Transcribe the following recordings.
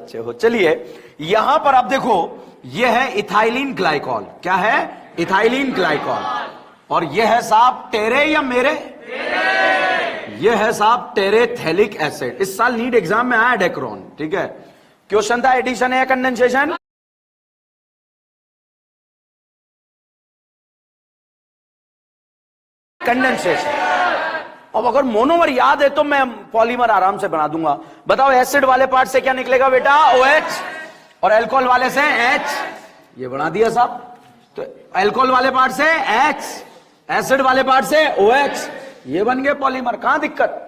अच्छे हो। चलिए यहां पर आप देखो, यह है इथाइलिन ग्लाइकॉल। क्या है? Ethylene glycol. और यह है साहब टेरे या मेरे? यह है साहब टेरेथैलिक एसिड। इस साल नीट एग्जाम में आया डेक्रोन। ठीक है, क्वेश्चन था एडिशन है या कंडेंसेशन? कंडेंसेशन। अब अगर मोनोमर याद है तो मैं पॉलीमर आराम से बना दूंगा। बताओ एसिड वाले पार्ट से क्या निकलेगा बेटा? OH। और अल्कोहल वाले से H। ये बना दिया साहब। तो अल्कोहल वाले पार्ट से H, एसिड वाले पार्ट से OH, ये बन गए पॉलीमर। कहां दिक्कत?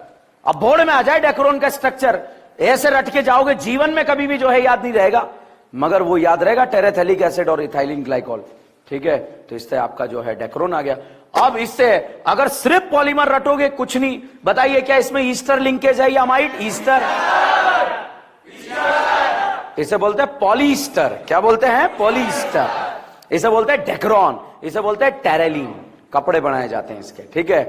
अब बोर्ड में आ जाए डेक्रोन का स्ट्रक्चर, ऐसे रट के जाओगे, जीवन में कभी भी जो है याद नहीं रहेगा, मगर वो याद रहेगा टेरेथैलिक एसिड और इथाइलिन ग्लाइकॉल। ठीक है, तो इससे आपका जो है डेक्रोन आ गया। अब इससे अगर सिर्फ पॉलीमर रटोगे कुछ नहीं। बताइए क्या इसमें ईस्टर लिंकेज है या अमाइड? ईस्टर। इसे बोलते हैं पॉलीस्टर। क्या बोलते हैं? पॉलीस्टर। इसे बोलते हैं डेक्रोन, इसे बोलते हैं टेरेलिन। कपड़े बनाए जाते हैं इसके। ठीक है,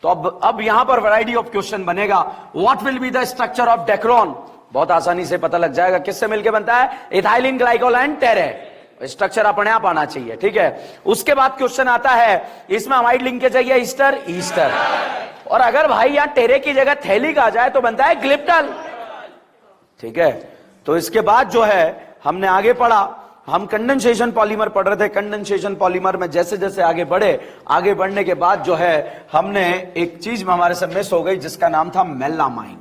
तो अब यहां पर वैरायटी ऑफ क्वेश्चन बनेगा। What will be the structure of Dacron? बहुत आसानी से पता लग जाएगा किससे मिलकर बनता है? Ethylene glycol and टेरे। स्ट्रक्चर अपने आप आना चाहिए। ठीक है, उसके बाद क्वेश्चन आता है इसमें अमाइड लिंकेज है या ईस्टर? ईस्टर। और अगर भाई यहां टेरे की जगह थैलिक आ जाए तो बनता है ग्लिप्टल। ठीक है, तो इसके बाद जो है हमने आगे पढ़ा, हम कंडेंसेशन पॉलीमर पढ़ रहे थे। कंडेंसेशन पॉलीमर में जैसे जैसे आगे बढ़े, आगे बढ़ने के बाद जो है हमने एक चीज में हमारे से मिस हो गई जिसका नाम था मेलामाइन।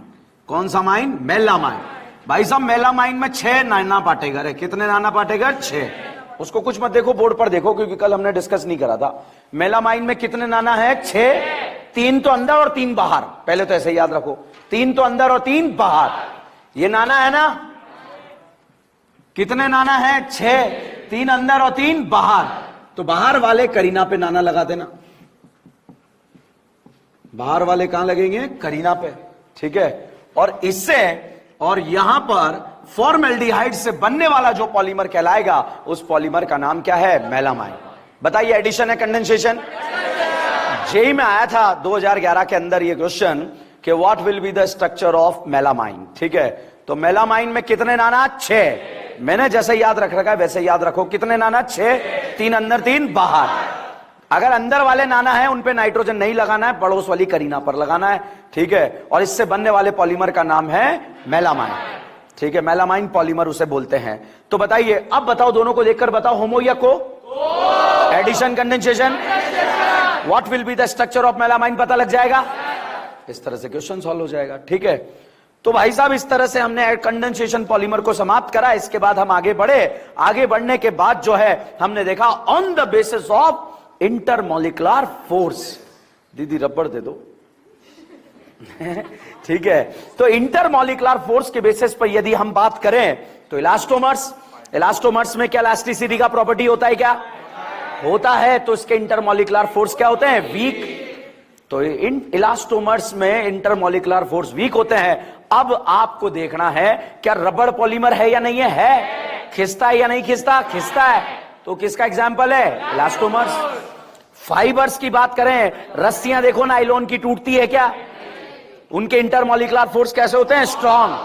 कौन सा माइन? मेलामाइन। भाई साहब मेलामाइन में 6 नाना पार्टिकल है। कितने नाना पार्टिकल? 6। उसको कुछ मत देखो, बोर्ड पर देखो, क्योंकि कल हमने डिस्कस नहीं करा था। मेलामाइन में कितने नाना है? 6। 3 तो अंदर और 3 बाहर। पहले तो ऐसे याद रखो, 3 तो अंदर और 3 बाहर। ये नाना है ना? कितने नाना है? 6। 3 अंदर और 3 बाहर। तो बाहर वाले करीना पे नाना लगा देना। बाहर वाले कहां लगेंगे? करीना पे। ठीक है, और इससे और यहां पर फॉर्मेल्डिहाइड से बनने वाला जो पॉलीमर कहलाएगा, उस पॉलीमर का नाम क्या है? मेलामाइन। बताइए एडिशन है कंडेंसेशन? जेई में आया था 2011 के अंदर ये क्वेश्चन कि what will be the structure of melamine. ठीक है, तो मेलामाइन में कितने नाना? 6। मैंने जैसे याद रख रखा है वैसे याद रखो। कितने नाना? 6। 3 अंदर 3 बाहर। अगर अंदर वाले नाना है उन पे नाइट्रोजन नहीं लगाना है, पड़ोस वाली करीना पर लगाना है। ठीक है, और इससे बनने वाले पॉलीमर का नाम है मेलामाइन। ठीक है, मेलामाइन पॉलीमर उसे बोलते हैं। तो बताइए, अब बताओ, दोनों को देखकर बताओ, होमो या co? Addition condensation? What will be the structure of melamine पता लग जाएगा। इस तरह से क्वेश्चन सॉल्व हो जाएगा। ठीक है, तो भाई साहब इस तरह से हमने कंडेंसेशन पॉलीमर को समाप्त करा। इसके बाद हम आगे बढ़े। आगे बढ़ने के बाद जो है हमने देखा on the basis of intermolecular force. दीदी रबड़ दे दो। ठीक है, तो इंटरमॉलिक्युलर फोर्स के बेसिस पर यदि हम बात करें तो इलास्टोमर्स में क्या इलास्टिसिटी का प्रॉपर्टी होता है? क्या होता है? तो इसके इंटरमॉलिक्युलर फोर्स क्या होते हैं? वीक। तो इन इलास्टोमर्स में इंटरमॉलिक्युलर फोर्स वीक होते हैं। अब आपको देखना है क्या रबड़ पॉलीमर है या नहीं है? खिंचता है या नहीं खिंचता? खिंचता है। तो किसका एग्जाम्पल है? इलास्टोमर्स। फाइबर्स की बात करें, रस्सियां देखो नायलॉन की टूटती है क्या? उनके इंटरमॉलिक्युलर फोर्स कैसे होते हैं? स्ट्रॉन्ग।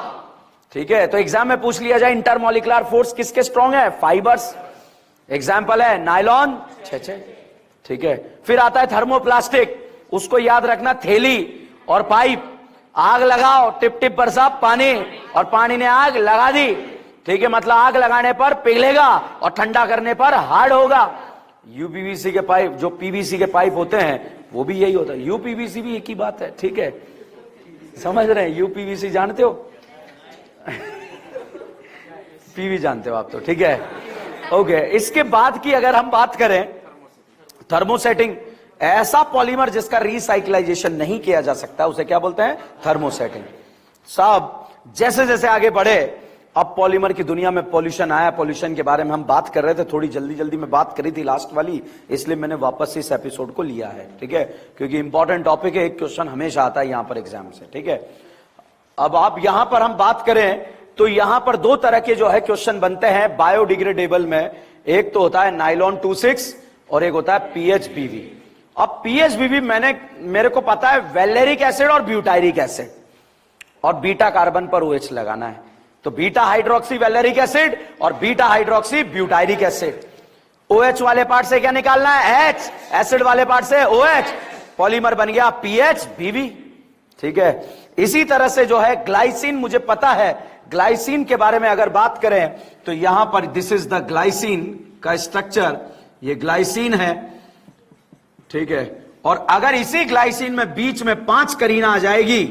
ठीक है, तो एग्जाम में पूछ लिया जाए इंटरमॉलिक्युलर फोर्स किसके स्ट्रॉन्ग है? फाइबर्स। एग्जाम्पल है नायलॉन। ठीक है, फिर आता है थर्मोप्लास्टिक। उसको याद रखना, थैली और पाइप। आग लगाओ, टिप टिप बरसा पानी, और पानी ने आग लगा दी। ठीक है, मतलब आग लगाने पर पिघलेगा और ठंडा करने पर हार्ड होगा। यूपीवीसी के पाइप, जो पीवीसी के पाइप होते हैं, वो भी यही होता है। यूपीवीसी भी एक ही बात है। ठीक है, समझ रहे हैं? यूपीवीसी जानते हो? पीवी जानते हो आप तो। ठीक है, ओके। इसके बाद की अगर हम बात करें, थर्मोसेटिंग। ऐसा पॉलीमर जिसका रिसाइक्लाइजेशन नहीं किया जा सकता, उसे क्या बोलते हैं? थर्मोसेटिंग। साहब जैसे जैसे आगे बढ़े, अब पॉलीमर की दुनिया में पॉल्यूशन आया। पॉल्यूशन के बारे में हम बात कर रहे थे, थोड़ी जल्दी जल्दी में बात करी थी लास्ट वाली, इसलिए मैंने वापस इस एपिसोड को लिया है। ठीक है, क्योंकि इंपॉर्टेंट टॉपिक है, एक क्वेश्चन हमेशा आता है यहां पर एग्जाम से। ठीक है, अब आप यहां पर हम बात करें तो यहां पर 2 तरह के जो है क्वेश्चन बनते हैं बायोडिग्रेडेबल में। एक तो होता है नाइलॉन 26 और एक होता है पीएचबीवी। अब पीएचबीवी मेरे को पता है वैलेरिक एसिड और ब्यूटायरिक एसिड, और बीटा कार्बन पर OH लगाना है। तो बीटा हाइड्रोक्सी वैलेरिक एसिड और beta hydroxy butyric acid. OH वाले पार्ट से क्या निकालना है? H। एसिड वाले पार्ट से OH। पॉलीमर बन गया PH BB। ठीक है। इसी तरह से जो है ग्लाइसिन, मुझे पता है ग्लाइसिन के बारे में अगर बात करें तो यहां पर दिस इज द ग्लाइसिन का स्ट्रक्चर, ये ग्लाइसिन है। ठीक है। और अगर इसी ग्लाइसिन में बीच में 5 करीना आ जाएगी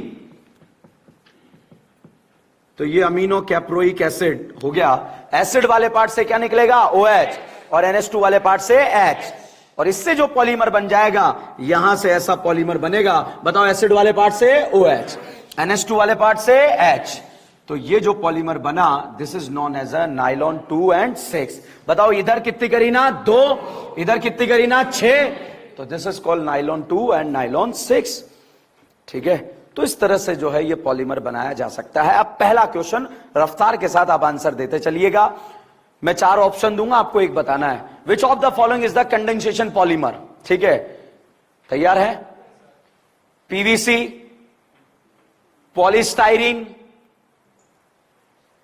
तो ये अमीनो कैप्रोइक एसिड हो गया। एसिड वाले पार्ट से क्या निकलेगा? OH और NH2 वाले पार्ट से H। और इससे जो पॉलीमर बन जाएगा, यहां से ऐसा पॉलीमर बनेगा। बताओ, एसिड वाले पार्ट से OH, NH2 वाले पार्ट से H। तो ये जो पॉलीमर बना, this is known as a nylon 2 and 6। बताओ, इधर कितनी करीना? 2, इधर कितनी करीना? 6। तो this is called nylon 2 and nylon 6। ठीक है। तो इस तरह से जो है ये पॉलीमर बनाया जा सकता है। अब पहला क्वेश्चन रफ्तार के साथ आप आंसर देते चलिएगा। मैं 4 ऑप्शन दूंगा, आपको एक बताना है। Which of the following is the condensation polymer? ठीक है, तैयार है? PVC, polystyrene,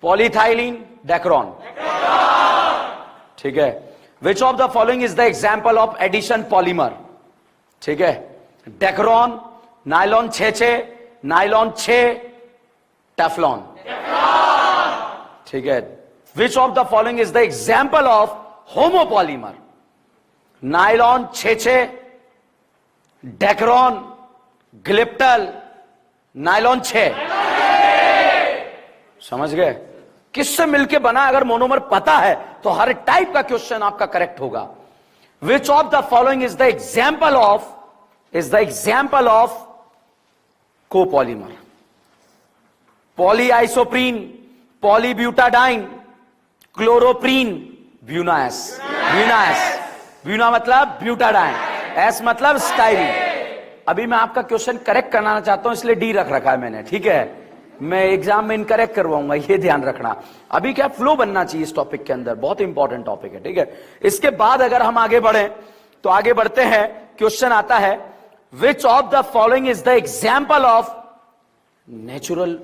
polyethylene, Dacron. ठीक है। Which of the following is the example of addition polymer? ठीक है। Dacron, nylon 6, nylon 6, Teflon. ठीक है। Which of the following is the example of homopolymer? Nylon 6, Dacron, glyptal, nylon 6। समझ गए? किससे मिलके बना? अगर मोनोमर पता है तो हर टाइप का क्वेश्चन आपका करेक्ट होगा। Which of the following is the example of copolymer? Polyisoprene, polybutadiene, chloroprene, Buna S. Buna मतलब ब्यूटाडाइन, एस मतलब स्टाइरीन। अभी मैं आपका क्वेश्चन करेक्ट कराना चाहता हूं, इसलिए डी रख रखा है मैंने। ठीक है। मैं एग्जाम में इनकरेक्ट करवाऊंगा, ये ध्यान रखना। अभी क्या फ्लो बनना चाहिए इस टॉपिक के अंदर, बहुत इंपॉर्टेंट टॉपिक है। ठीक है। इसके बाद अगर हम आगे बढ़े तो आगे बढ़ते हैं। क्वेश्चन आता है, which of the following is the example of natural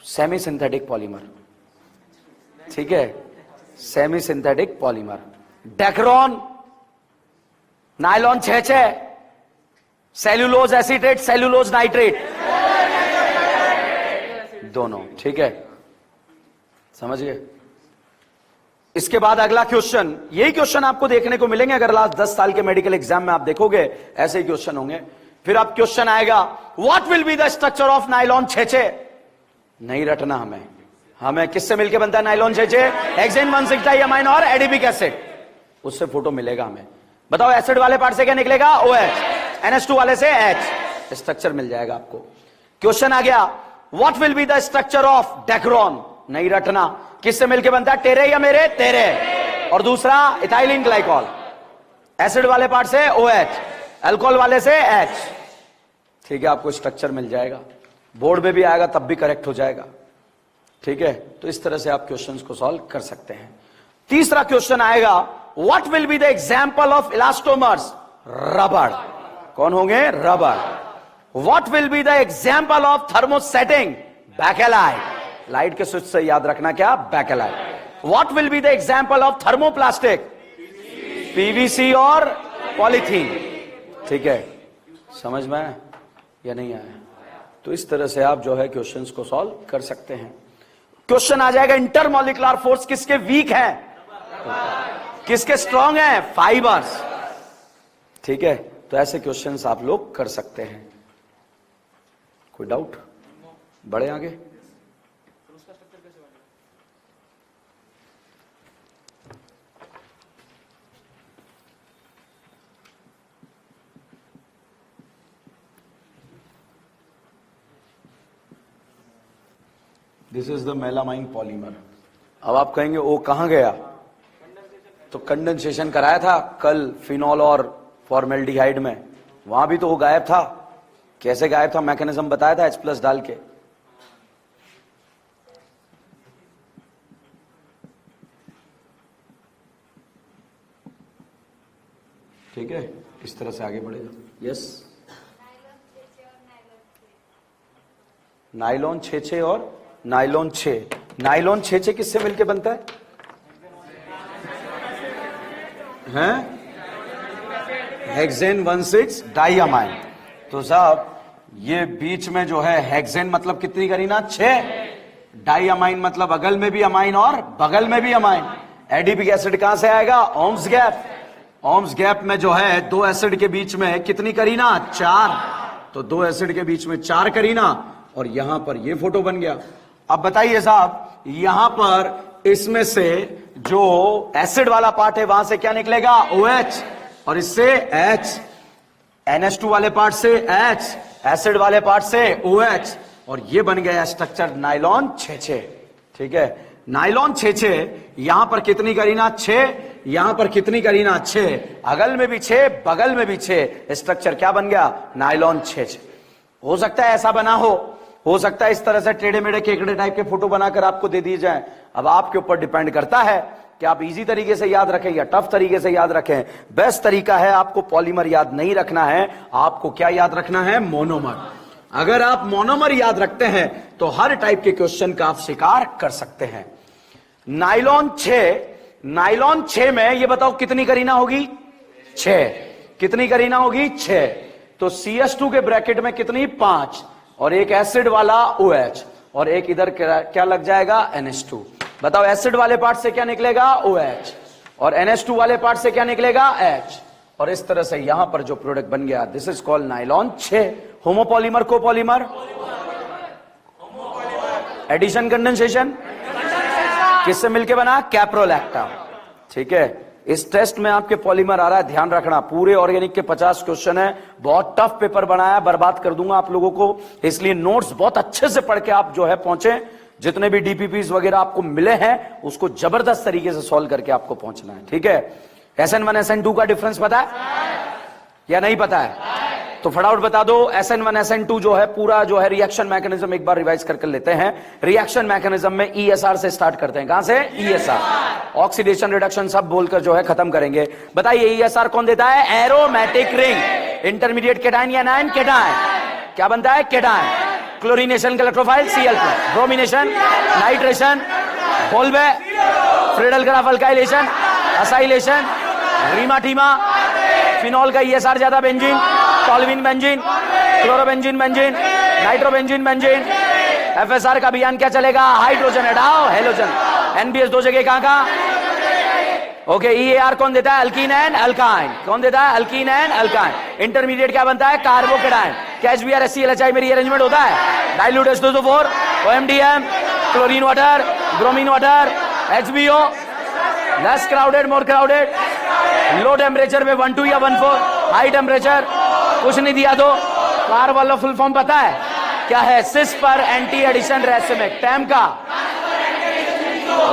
semi synthetic polymer? ठीक है। Semi synthetic polymer, Dacron, nylon 6, cellulose acetate, cellulose nitrate, दोनों। ठीक है, समझ गए? इसके बाद अगला क्वेश्चन, यही क्वेश्चन आपको देखने को मिलेंगे अगर लास्ट 10 साल के मेडिकल एग्जाम में आप देखोगे, ऐसे ही क्वेश्चन होंगे। फिर अब क्वेश्चन आएगा, what will be the structure of nylon 6? नहीं रटना हमें किससे मिलके बनता है नाइलॉन 6? हेक्सेन 1,6 डाइअमाइन और एडिपिक एसिड, उससे फोटो मिलेगा हमें। बताओ, एसिड वाले पार्ट से क्या निकलेगा? OH, NH2 वाले से H। स्ट्रक्चर मिल जाएगा आपको। क्वेश्चन आ गया, what will be the structure of Dacron? नहीं रटना, किससे मिलके बनता है? टेरे या मेरे? तेरे। और दूसरा इथाइलिन ग्लाइकॉल। एसिड वाले पार्ट से OH, अल्कोहल वाले से H। ठीक है, आपको स्ट्रक्चर मिल जाएगा। बोर्ड में भी आएगा तब भी करेक्ट हो जाएगा। ठीक है। तो इस तरह से आप क्वेश्चंस को सॉल्व कर सकते हैं। तीसरा क्वेश्चन आएगा, what will be the example of elastomers? रबड़। कौन होंगे? रबड़। What will be the example of thermosetting? Bakelite. Light के स्विच से याद रखना क्या? Bakelite. What will be the example of thermoplastic? PVC और पॉलीथीन। ठीक है, समझ में आया या नहीं आया? तो इस तरह से आप जो है क्वेश्चंस को सॉल्व कर सकते हैं। क्वेश्चन आ जाएगा, इंटरमॉलिकुलर फोर्स किसके वीक है, किसके स्ट्रांग है? फाइबर्स। ठीक है। तो ऐसे क्वेश्चंस आप लोग कर सकते हैं। कोई डाउट? बढ़े आगे। This is the melamine polymer. अब आप कहेंगे वो कहां गया? तो कंडेंसेशन कराया था कल फिनॉल और फॉर्मेल्डिहाइड में, वहां भी तो वो गायब था। कैसे गायब था? मैकेनिज्म बताया था H+ डाल के। ठीक है, इस तरह से आगे बढ़ेगा। यस, नाइलॉन 6 और नाइलॉन 6। नाइलॉन 6 किससे मिलके बनता है? हैं? Hexane 16 diamine. तो साहब ये बीच में जो है हेक्सेन मतलब कितनी करीना? 6। डाइअमाइन मतलब अगल में भी अमाइन और बगल में भी अमाइन। एडिपिक एसिड कहां से आएगा? Ohms gap. ओम्स गैप में जो है दो एसिड के बीच में कितनी करीना? 4। तो दो एसिड के बीच में 4 करीना, और यहां पर ये फोटो बन गया। अब बताइए साहब, यहां पर इसमें से जो एसिड वाला पार्ट है वहां से क्या निकलेगा? OH, और इससे H। NH2 वाले पार्ट से H, एसिड वाले पार्ट से OH, और ये बन गया स्ट्रक्चर नाइलॉन 6। ठीक है, नाइलॉन 6। यहां पर कितनी करीना? 6। यहां पर कितनी करीना? 6। अगल में भी 6, बगल में भी 6। स्ट्रक्चर क्या बन गया? नाइलॉन 6। हो सकता है ऐसा बना हो सकता है इस तरह से टेढ़े मेढ़े केकड़े टाइप के फोटो बनाकर आपको दे दिए जाए। अब आपके ऊपर डिपेंड करता है कि आप इजी तरीके से याद रखें या टफ तरीके से याद रखें। बेस्ट तरीका है, आपको पॉलीमर याद नहीं रखना है, आपको क्या याद रखना है? मोनोमर। अगर आप मोनोमर याद रखते हैं तो हर टाइप के क्वेश्चन का आप शिकार कर सकते हैं। नाइलॉन 6 में ये बताओ कितनी करीना होगी? 6। कितनी करीना होगी? 6। तो CS2 के ब्रैकेट में कितनी? 5, और एक एसिड वाला OH, और एक इधर क्या लग जाएगा? NH2। बताओ एसिड वाले पार्ट से क्या निकलेगा? OH, और NH2 वाले पार्ट से क्या निकलेगा? H, और इस तरह से यहां पर जो प्रोडक्ट बन गया, this is called nylon 6। Homopolymer, copolymer, addition, condensation, किससे मिलके बना? कैप्रोलैक्टा। ठीक है, इस टेस्ट में आपके पॉलीमर आ रहा है, ध्यान रखना। पूरे ऑर्गेनिक के 50 क्वेश्चन है, बहुत टफ पेपर बनाया, बर्बाद कर दूंगा आप लोगों को, इसलिए नोट्स बहुत अच्छे से पढ़ के आप जो है पहुंचे। जितने भी DPPs वगैरह आपको मिले हैं उसको जबरदस्त तरीके से सॉल्व करके आपको पहुंचना है। ठीक है, SN1 SN2 का डिफरेंस पता है या नहीं पता है? तो फटाफट बता दो। SN1 SN2 जो है पूरा जो है रिएक्शन मैकेनिज्म एक बार रिवाइज करके लेते हैं। रिएक्शन मैकेनिज्म में ESR से स्टार्ट करते हैं। कहां से? ESR, ऑक्सीडेशन रिडक्शन सब बोलकर जो है खत्म करेंगे। बताइए ESR कौन देता है? Aromatic ring. इंटरमीडिएट केटाइन या एनायन? केटाइन। क्या बनता है? केटाइन। क्लोरीनेशन का इलेक्ट्रोफाइल Cl+, ब्रोमिनेशन, नाइट्रेशन, होलवे, Friedel Crafts alkylation, acylation, Reimer Tiemann, phenol का ESR ज्यादा, benzene, toluene benzene, chlorobenzene benzene, nitrobenzene benzene. FSR का अभियान क्या चलेगा? हाइड्रोजन हटाओ, हेलोजन। NBS दो जगह कहां? ओके, EAR कौन देता है? Alkyne and alkyne. कौन देता है? Alkyne and alkyne. इंटरमीडिएट क्या बनता है? कार्बोकेटाइन। क्या HBr HCl में रीअरेंजमेंट होता है? Dilute H2SO4, OMDM, chlorine water, bromine water, HBO, less crowded, more crowded, low temperature में 1 2 या 1 4, हाई टेम्परेचर कुछ नहीं दिया तो कार वाला फुल फॉर्म पता है क्या है? सिस पर एंटी एडिशन रेसिमिक। टैम का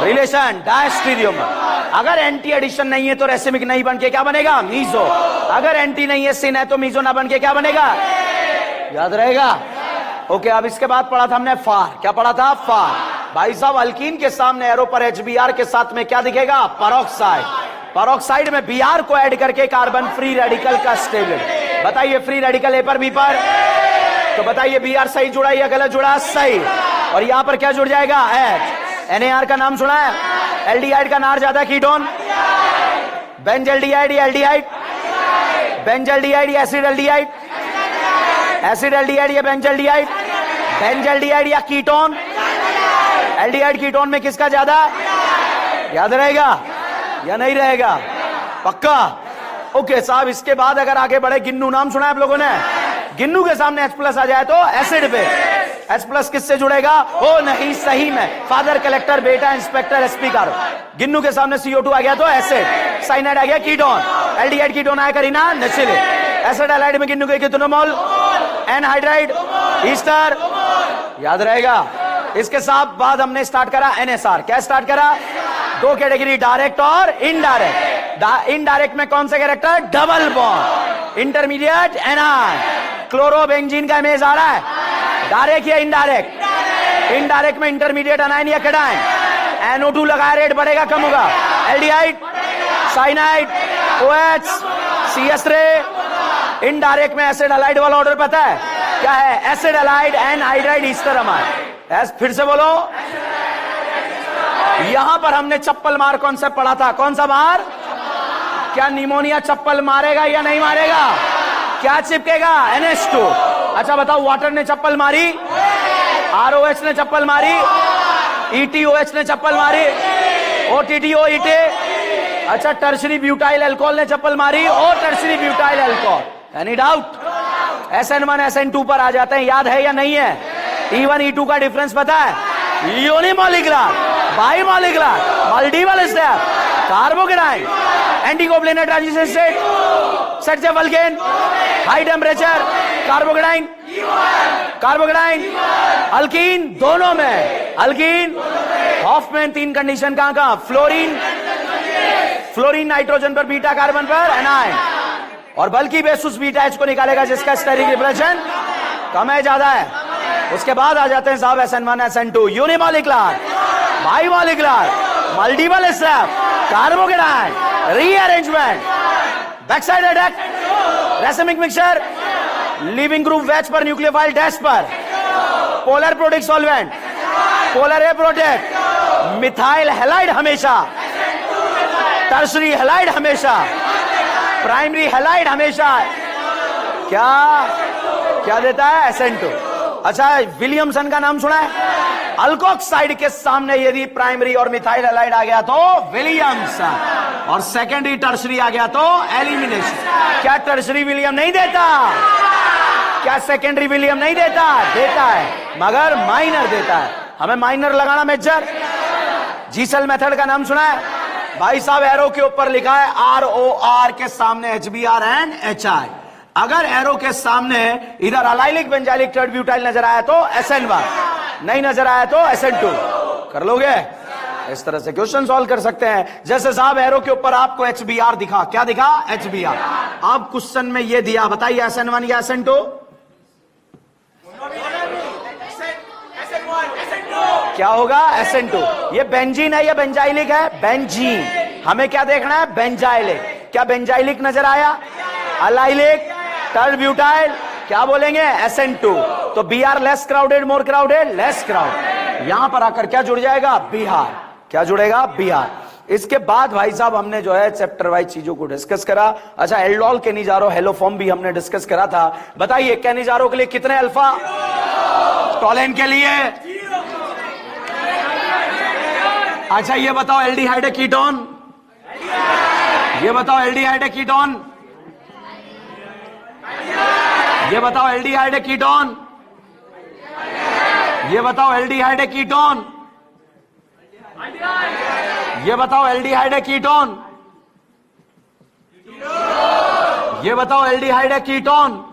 रिलेशन डायस्टीरियोमर। अगर एंटी एडिशन नहीं है तो रेसिमिक नहीं बन के क्या बनेगा? मीजो। अगर एंटी नहीं है, सिन है, तो मीजो ना बन के क्या बनेगा? याद रहेगा? ओके, अब इसके बाद पढ़ा था हमने फार। क्या पढ़ा था? फार। भाई साहब, अल्कीन के सामने एरो पर HBr के साथ में क्या दिखेगा? परऑक्साइड। परऑक्साइड में Br को ऐड करके कार्बन फ्री रेडिकल का स्टेबिलिटी। बताइए फ्री रेडिकल A पर B पर, तो बताइए Br सही जुड़ा या गलत जुड़ा? सही। और यहां पर क्या जुड़ जाएगा? H। NAR का नाम सुना है? एल्डिहाइड का नार ज्यादा कीटोन? बेंजल्डिहाइड या एल्डिहाइड? बेंजल्डिहाइड या एसिड एल्डिहाइड? एसिड एल्डिहाइड या बेंजल्डिहाइड? बेंजल्डिहाइड या कीटोन? एल्डिहाइड कीटोन में किसका ज्यादा? याद रहेगा या नहीं रहेगा? पक्का? ओके साहब, इसके बाद अगर आगे बढ़े, गिन्नू नाम सुना है आप लोगों ने? गिन्नू के सामने H+ आ जाए तो एसिड पे H+ किससे जुड़ेगा? ओ नहीं, सही में फादर कलेक्टर बेटा इंस्पेक्टर SP कार। गिन्नू के सामने CO2 आ गया तो एसिड, साइनाइड आ गया कीटोन, एल्डिहाइड कीटोन आया करीना नेचुरली। एसिड एलाइड में गिन्नू के कितने मोल? Anhydride, Easter. याद रहेगा? इसके साथ बाद हमने स्टार्ट करा NSR। क्या स्टार्ट करा? दो कैटेगरी, डायरेक्ट और इनडायरेक्ट। इनडायरेक्ट में कौन सा character? Double bond. Intermediate anion. Chlorobenzene का इमेज आ रहा है? डायरेक्ट या इनडायरेक्ट? इनडायरेक्ट में इंटरमीडिएट एनायन या कैटायन? NO2 लगाया, रेट बढ़ेगा कम होगा? Aldehyde, cyanide, OH, CS3। Indirect में एसिड एलाइड वाला ऑर्डर पता है क्या है? Acid allied, anhydride, Easter amide. S, फिर से बोलो। यहां पर हमने चप्पल मार कॉन्सेप्ट पढ़ा था। कौन सा मार? क्या निमोनिया चप्पल मारेगा या नहीं मारेगा? क्या चिपकेगा? NH2। अच्छा बताओ, वाटर ने चप्पल मारी, ROH ने चप्पल मारी, ETOH ने चप्पल मारी, OTTOET, अच्छा टर्शरी ब्यूटाइल अल्कोहल ने चप्पल मारी, और tertiary butyl alcohol. Any doubt? SN1 SN2 पर आ जाते हैं, याद है या नहीं है? E1 E2 का डिफरेंस पता है? Unimolecular, bimolecular, multiple step, carbocation, anticoplanar transition state, Saytzeff alkene, high temperature, carbocation, carbocation, alkene, दोनों में अल्कीन, हॉफमैन 3 कंडीशन कहां कहां? फ्लोरीन, फ्लोरीन नाइट्रोजन पर, बीटा कार्बन पर एनाइन, और बल्कि बेस उस बीटा एच को निकालेगा जिसका स्टेरिक रिपल्शन कम है ज्यादा है। उसके बाद आ जाते हैं साहब SN1 SN2, unimolecular, bimolecular, multiple step, carbocation, rearrangement, backside attack, racemic mixture, living group wedge पर, न्यूक्लियोफाइल डैश पर, polar protect solvent, polar a protect, methyl halide हमेशा, टर्शरी हैलाइड हमेशा, प्राइमरी हैलाइड हमेशा क्या क्या देता है? SN2। अच्छा, विलियमसन का नाम सुना है? अल्कोक्साइड के सामने यदि प्राइमरी और मिथाइल हैलाइड आ गया तो विलियमसन, और सेकेंडरी टर्शरी आ गया तो एलिमिनेशन। क्या टर्शरी विलियम नहीं देता? क्या सेकेंडरी विलियम नहीं देता? देता है, मगर माइनर देता है। हमें माइनर लगाना मेजर। जीसेल मेथड का नाम सुना है? भाई साहब, एरो के ऊपर लिखा है ROR के सामने HBr एंड HI। अगर एरो के सामने इधर अलाइलिक बेंजाइलिक थर्ड ब्यूटाइल नजर आया तो SN1, नहीं नजर आया तो SN2। कर लोगे? इस तरह से क्वेश्चन सॉल्व कर सकते हैं। जैसे साहब एरो के ऊपर आपको HBr दिखा, क्या दिखा? HBr। अब क्वेश्चन में ये दिया, बताइए SN1 या SN2? क्या होगा? SN2। ये बेंजीन है या बेंजाइलिक है? बेंजीन। हमें क्या देखना है? बेंजाइलिक। क्या बेंजाइलिक नजर आया? अलाइलिक, थर्ड ब्यूटाइल, क्या बोलेंगे? SN2। तो Br less crowded, more crowded, less crowded. यहां पर आकर क्या जुड़ जाएगा? Br। क्या जुड़ेगा? Br। इसके बाद भाई साहब हमने जो है चैप्टर वाइज चीजों को डिस्कस करा। अच्छा, एल्डोल, केनिजारो, हेलोफॉर्म भी हमने डिस्कस करा था। बताइए केनिजारो के लिए कितने अल्फा? टोलेन के लिए? अच्छा, ये बताओ एल्डिहाइड कीटोन, ये बताओ एल्डिहाइड कीटोन, ये बताओ एल्डिहाइड कीटोन, ये बताओ एल्डिहाइड कीटोन, ये बताओ एल्डिहाइड कीटोन, ये बताओ एल्डिहाइड कीटोन।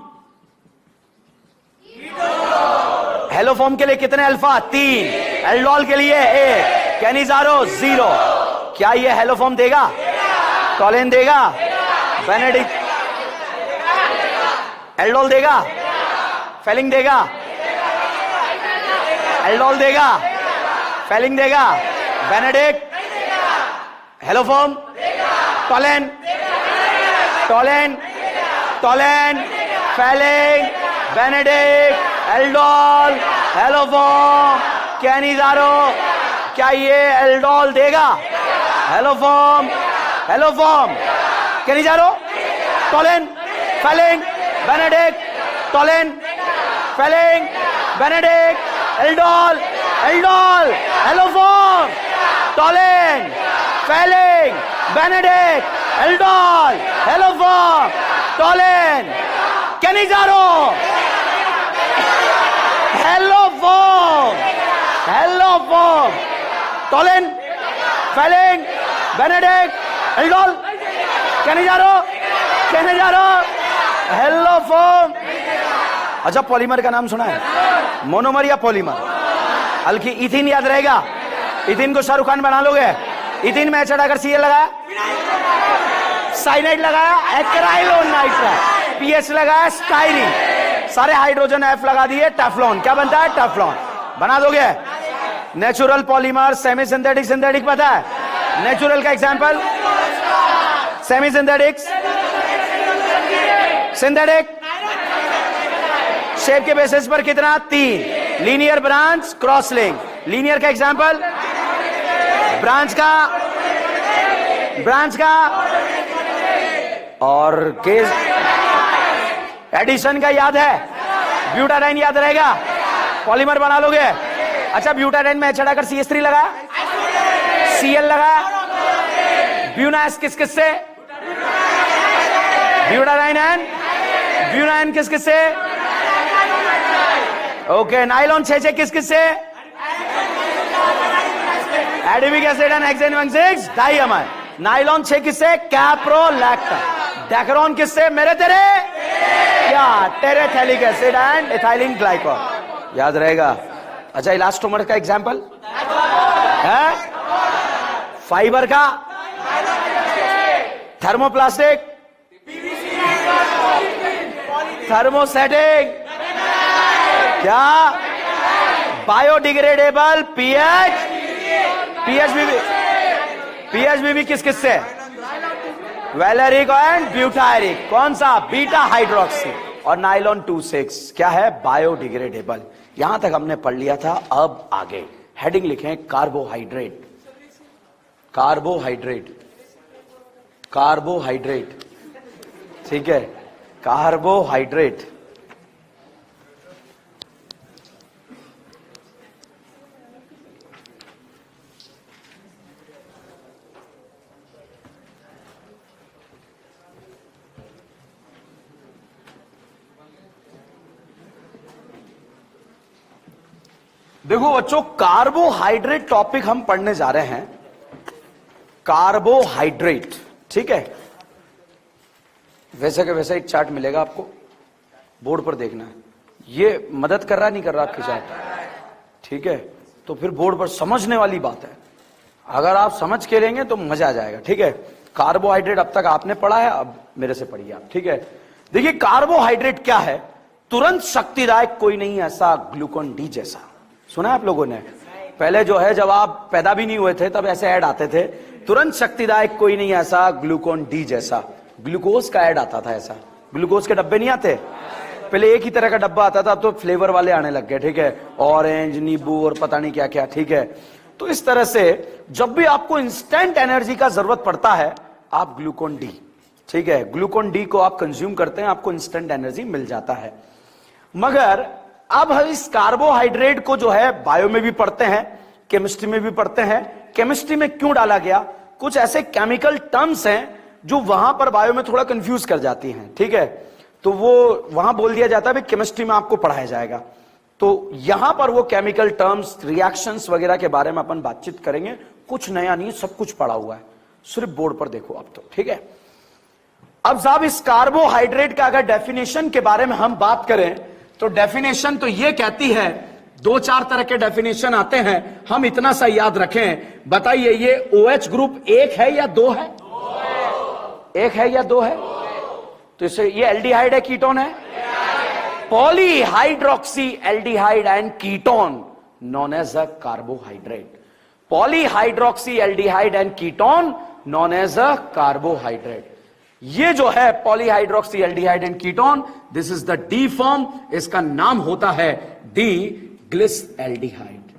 हेलोफॉर्म के लिए कितने अल्फा? 3। एल्डोल के लिए 1। केनिजारो 0। क्या ये हेलोफॉर्म देगा? टोलेन देगा? बेनेडिक्ट? एल्डोल देगा? फेलिंग देगा? एल्डोल देगा? फेलिंग देगा? Benedict? Haloform? Tollen? Tollen? Tollen? Fehling? Benedict? Aldol? Haloform? Cannizzaro? क्या ये एल्डोल देगा? Haloform? Haloform? Cannizzaro? Tollen? Fehling? Benedict? Tollen? Fehling? Benedict? Aldol? Aldol? Haloform? Tollen? Fehling? Benedict? Aldol? Haloform? Tollen? Cannizzaro? Haloform? Haloform? Tollen? Fehling? Benedict? Aldol? Cannizzaro? Cannizzaro? Haloform? अच्छा, polymer का नाम सुना है? Monomer या polymer? हल्की इथिन याद रहेगा? इथिन को शाहरुख खान बना लोगे? इथिन में एच अगर Cl लगाया, साइनाइड लगाया, एक्राइलोन नाइट्राइड, पीएच लगाया, स्टाइरिन, सारे हाइड्रोजन F लगा दिए, टेफ्लॉन। क्या बनता है? टेफ्लॉन। बना दोगे? Natural polymer, semi synthetic, synthetic पता है? नेचुरल का example? Semi synthetic, synthetic. Shape के बेसिस पर कितना? 3। Linear branch, cross link. Linear का एग्जांपल, ब्रांच का और केस एडिशन का याद है, ब्यूटाडाइन याद रहेगा, पॉलीमर बना लोगे। अच्छा, ब्यूटाडाइन में एच हटाकर CH3 लगा, Cl लगा, ब्यूनास किस किस से, ब्यूटाडाइन एंड ब्यूनाइन किस किस से, ओके। नाइलॉन 6 किस किस से, adipic acid and hexane 6 diamine. Nylon 6 किससे, कैप्रोलैक्टम। डेकरोन किससे, मेरे तेरे क्या, terephthalic acid and ethylene glycol, याद रहेगा। अच्छा, इलास्टोमर का एग्जांपल है, फाइबर का, थर्मोप्लास्टिक, थर्मोसेटिक, क्या, बायोडिग्रेडेबल, पीएचबीबी किस किस से, वैलेरिक एंड ब्यूटायरिक। कौन सा, बीटा हाइड्रोक्सी। और नाइलॉन 2,6 क्या है, बायोडिग्रेडेबल। यहां तक हमने पढ़ लिया था। अब आगे हेडिंग लिखें, कार्बोहाइड्रेट, कार्बोहाइड्रेट, कार्बोहाइड्रेट, ठीक है, कार्बोहाइड्रेट। देखो बच्चों, कार्बोहाइड्रेट टॉपिक हम पढ़ने जा रहे हैं। कार्बोहाइड्रेट, ठीक है। वैसे का वैसा एक चार्ट मिलेगा आपको, बोर्ड पर देखना है। ये मदद कर रहा नहीं कर रहा आपके चार्ट, ठीक है। तो फिर बोर्ड पर समझने वाली बात है, अगर आप समझ के लेंगे तो मजा आ जाएगा, ठीक है। कार्बोहाइड्रेट अब तक आपने पढ़ा है, अब मेरे से पढ़िए आप, ठीक है। देखिए, कार्बोहाइड्रेट क्या है, तुरंत शक्तिदायक कोई नहीं ऐसा ग्लूकोन डी जैसा। सुना है आप लोगों ने, पहले जो है जब आप पैदा भी नहीं हुए थे तब ऐसे ऐड आते थे, तुरंत शक्तिदायक कोई नहीं ऐसा ग्लूकोन डी जैसा। ग्लूकोज का ऐड आता था ऐसा, ग्लूकोज के डब्बे नहीं आते पहले, एक ही तरह का डब्बा आता था, अब तो फ्लेवर वाले आने लग गए, ठीक है, ऑरेंज, नींबू और पता नहीं क्या क्या, ठीक है। तो इस तरह से जब भी आपको इंस्टेंट एनर्जी का जरूरत पड़ता है, आप ग्लूकोन डी, ठीक है, ग्लूकोन डी को आप कंज्यूम करते हैं, आपको इंस्टेंट एनर्जी मिल जाता है। मगर अब हम इस कार्बोहाइड्रेट को जो है बायो में भी पढ़ते हैं, केमिस्ट्री में भी पढ़ते हैं। केमिस्ट्री में क्यों डाला गया, कुछ ऐसे केमिकल टर्म्स हैं जो वहां पर बायो में थोड़ा कंफ्यूज कर जाती हैं, ठीक है। तो वो वहां बोल दिया जाता है भाई केमिस्ट्री में आपको पढ़ाया जाएगा, तो यहां पर वो केमिकल टर्म्स, रिएक्शंस वगैरह के बारे में अपन बातचीत करेंगे। कुछ नया नहीं, सब कुछ पढ़ा हुआ है, सिर्फ बोर्ड पर देखो अब तो, ठीक है। अब साहब, इस कार्बोहाइड्रेट का अगर डेफिनेशन के बारे में हम बात करें तो डेफिनेशन तो ये कहती है, 2-4 तरह के डेफिनेशन आते हैं, हम इतना सा याद रखें। बताइए, ये OH ग्रुप 1 है या 2 है? 1 है या 2 है? तो इसे ये एल्डिहाइड है, कीटोन है, polyhydroxy aldehyde and ketone known as a carbohydrate. Polyhydroxy aldehyde and ketone known as a carbohydrate. ये जो है polyhydroxy aldehyde and ketone, this is the D form, इसका नाम होता है डी ग्लिसएल्डिहाइड।